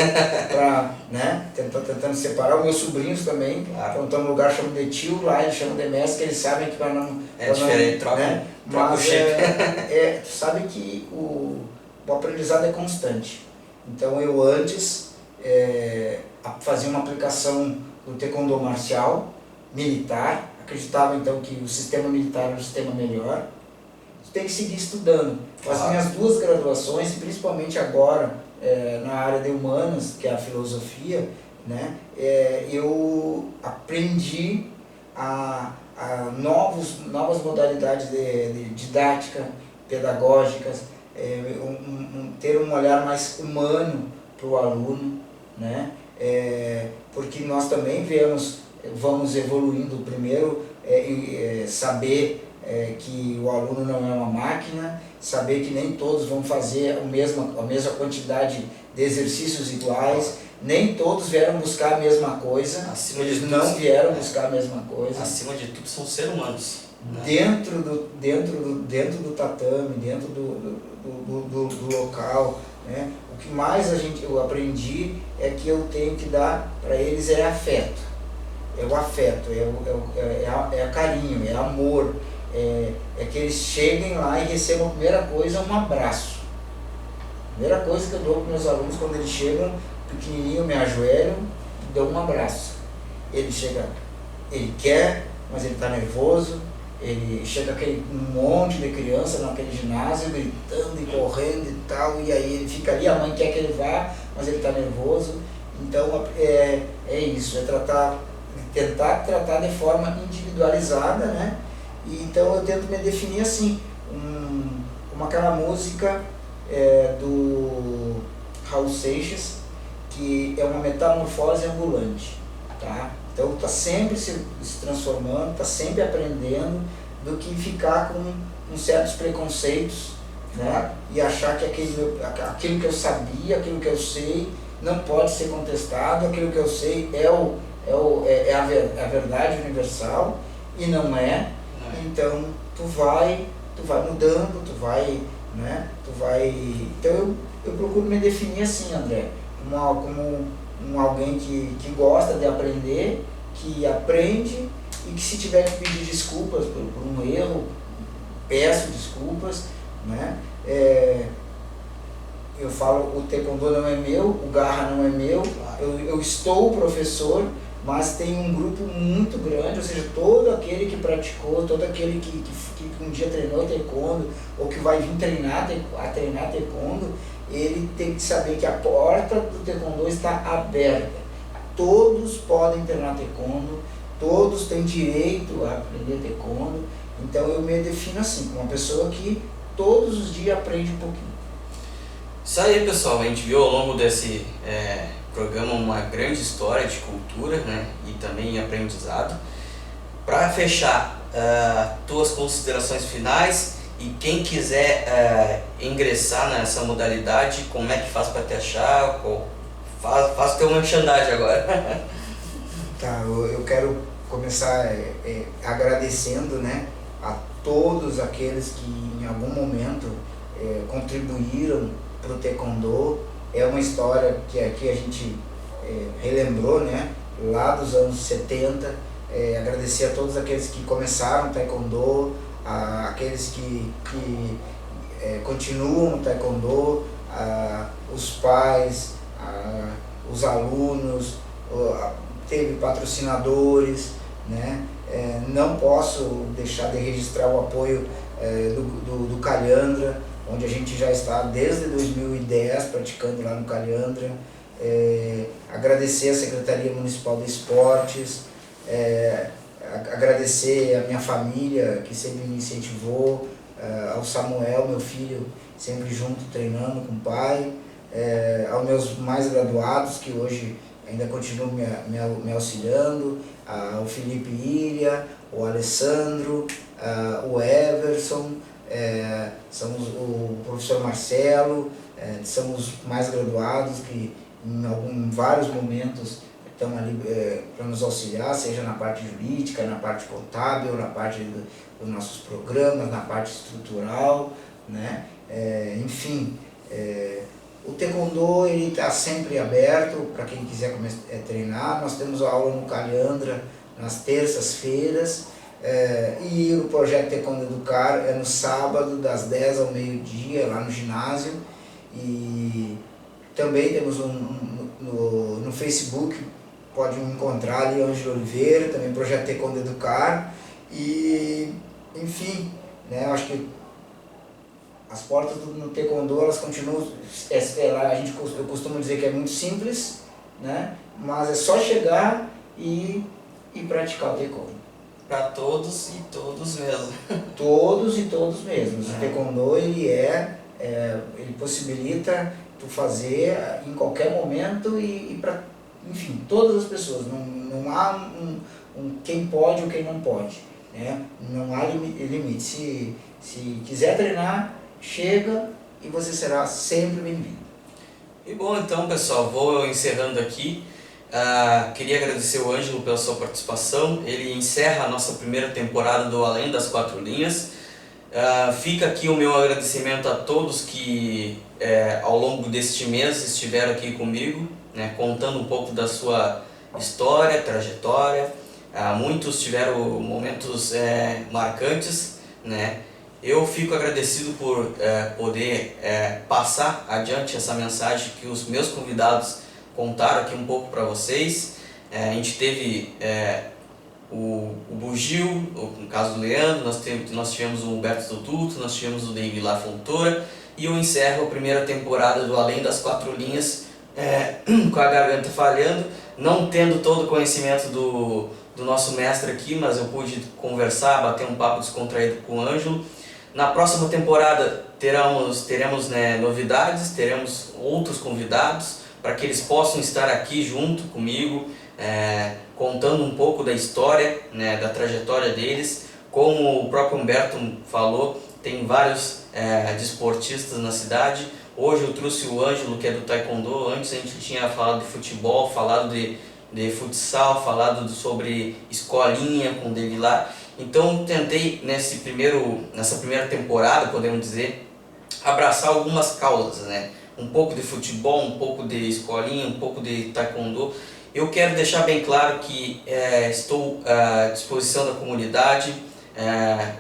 né? Tentando separar. Os meus sobrinhos também, claro. Quando estão no lugar, chamam de tio, lá eles chamam de mestre, que eles sabem que para não... diferente, troca, né? troca Mas o chip. tu sabe que o aprendizado é constante. Então, eu antes fazia uma aplicação do Taekwondo marcial, militar, acreditava então que o sistema militar era o sistema melhor. Tem que seguir estudando. As minhas duas graduações, principalmente agora na área de humanas, que é a filosofia, né, eu aprendi a novas modalidades de didática, pedagógicas, ter um olhar mais humano para o aluno, né, porque nós também vamos evoluindo. Primeiro, saber que o aluno não é uma máquina, saber que nem todos vão fazer a mesma quantidade de exercícios iguais, nem todos vieram buscar a mesma coisa, eles não vieram buscar a mesma coisa. Acima de tudo são seres humanos. Né? Dentro do tatame, dentro do local, né? O que mais eu aprendi é que eu tenho que dar para eles afeto. É o afeto, é carinho, é amor. É que eles cheguem lá e recebam a primeira coisa, um abraço. A primeira coisa que eu dou para meus alunos quando eles chegam, pequenininho, me ajoelham, dou um abraço. Ele chega, ele quer, mas ele está nervoso, ele chega um monte de criança naquele ginásio, gritando e correndo e tal, e aí ele fica ali, a mãe quer que ele vá, mas ele está nervoso. Então é isso, tentar tratar de forma individualizada, né? E então eu tento me definir assim, como aquela música do Raul Seixas, que é uma metamorfose ambulante, tá? Então está sempre se transformando, está sempre aprendendo, do que ficar com certos preconceitos, né? E achar que aquilo que eu sabia, aquilo que eu sei, não pode ser contestado, aquilo que eu sei é a verdade universal, e não é. Então tu vai mudando, né? Então eu procuro me definir assim, André, como alguém que gosta de aprender, que aprende, e que se tiver que pedir desculpas por um erro, peço desculpas, né? Eu falo, o Taekwondo não é meu, o Garra não é meu, eu estou professor, mas tem um grupo muito grande, ou seja, todo aquele que praticou, todo aquele que um dia treinou Taekwondo, ou que vai vir treinar Taekwondo, ele tem que saber que a porta do Taekwondo está aberta. Todos podem treinar Taekwondo, todos têm direito a aprender Taekwondo. Então eu me defino assim, como uma pessoa que todos os dias aprende um pouquinho. Isso aí, pessoal, a gente viu ao longo desse programa uma grande história de cultura, né, e também aprendizado. Para fechar, tuas considerações finais, e quem quiser ingressar nessa modalidade, como é que faz para te achar, Faz o teu merchandising agora. Tá, eu quero começar agradecendo, né, a todos aqueles que em algum momento contribuíram para o Taekwondo. É uma história que aqui a gente relembrou, né, lá dos anos 70. Agradecer a todos aqueles que começaram o Taekwondo, aqueles que continuam no Taekwondo, os pais, os alunos, teve patrocinadores, né? Não posso deixar de registrar o apoio do Calhandra, onde a gente já está desde 2010 praticando lá no Calhandra. Agradecer a Secretaria Municipal de Esportes, agradecer a minha família que sempre me incentivou, ao Samuel, meu filho, sempre junto treinando com o pai, aos meus mais graduados que hoje ainda continuam me auxiliando, o Felipe Ilha, o Alessandro, o Everson, o professor Marcelo, são os mais graduados que em vários momentos estão ali para nos auxiliar, seja na parte jurídica, na parte contábil, na parte dos nossos programas, na parte estrutural, né? Enfim, o Taekwondo está sempre aberto para quem quiser treinar. Nós temos aula no Calhandra nas terças-feiras, e o projeto Taekwondo Educar é no sábado das 10 ao meio-dia lá no ginásio. E também temos no Facebook, pode me encontrar ali, Ângelo Oliveira, também projeto Taekwondo Educar. E enfim, né, eu acho que as portas no Taekwondo, elas continuam, eu costumo dizer que é muito simples, né, mas é só chegar e praticar o Taekwondo. Para todos e todos mesmo. Todos e todos mesmos. O Taekwondo, ele possibilita tu fazer em qualquer momento e para, enfim, todas as pessoas. Não há quem pode ou quem não pode, né? Não há limite. Se quiser treinar, chega e você será sempre bem-vindo. E bom, então pessoal, vou encerrando aqui. Queria agradecer o Ângelo pela sua participação. Ele encerra a nossa primeira temporada do Além das Quatro Linhas. Fica aqui o meu agradecimento a todos que ao longo deste mês estiveram aqui comigo, né, contando um pouco da sua história, trajetória. Muitos tiveram momentos marcantes, né? Eu fico agradecido por poder passar adiante essa mensagem que os meus convidados contaram aqui um pouco para vocês. A gente teve o Bugil, no caso do Leandro, nós tivemos o Humberto Duduto, nós tivemos o David La Fontoura, e eu encerro a primeira temporada do Além das Quatro Linhas com a garganta falhando, não tendo todo o conhecimento do nosso mestre aqui, mas eu pude conversar, bater um papo descontraído com o Ângelo. Na próxima temporada teremos novidades, teremos outros convidados para que eles possam estar aqui junto comigo, contando um pouco da história, né, da trajetória deles. Como o próprio Humberto falou, tem vários desportistas na cidade. Hoje eu trouxe o Ângelo, que é do Taekwondo. Antes a gente tinha falado de futebol, falado de futsal, falado sobre escolinha com o David lá. Então tentei nessa primeira temporada, podemos dizer, abraçar algumas causas, né? Um pouco de futebol, um pouco de escolinha, um pouco de Taekwondo. Eu quero deixar bem claro que estou à disposição da comunidade.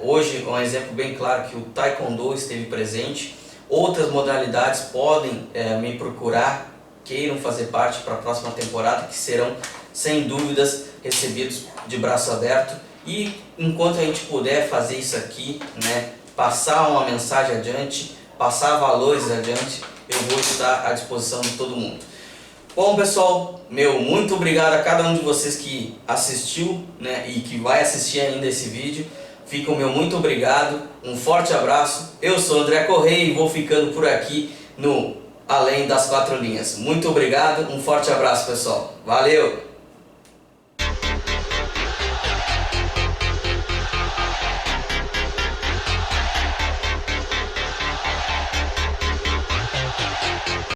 Hoje é um exemplo bem claro que o Taekwondo esteve presente. Outras modalidades podem me procurar, queiram fazer parte para a próxima temporada, que serão sem dúvidas recebidos de braço aberto. E enquanto a gente puder fazer isso aqui, né, passar uma mensagem adiante, passar valores adiante, eu vou estar à disposição de todo mundo. Bom pessoal, muito obrigado a cada um de vocês que assistiu, né, e que vai assistir ainda esse vídeo. Fica o meu muito obrigado, um forte abraço. Eu sou André Correia e vou ficando por aqui no Além das Quatro Linhas. Muito obrigado, um forte abraço pessoal. Valeu!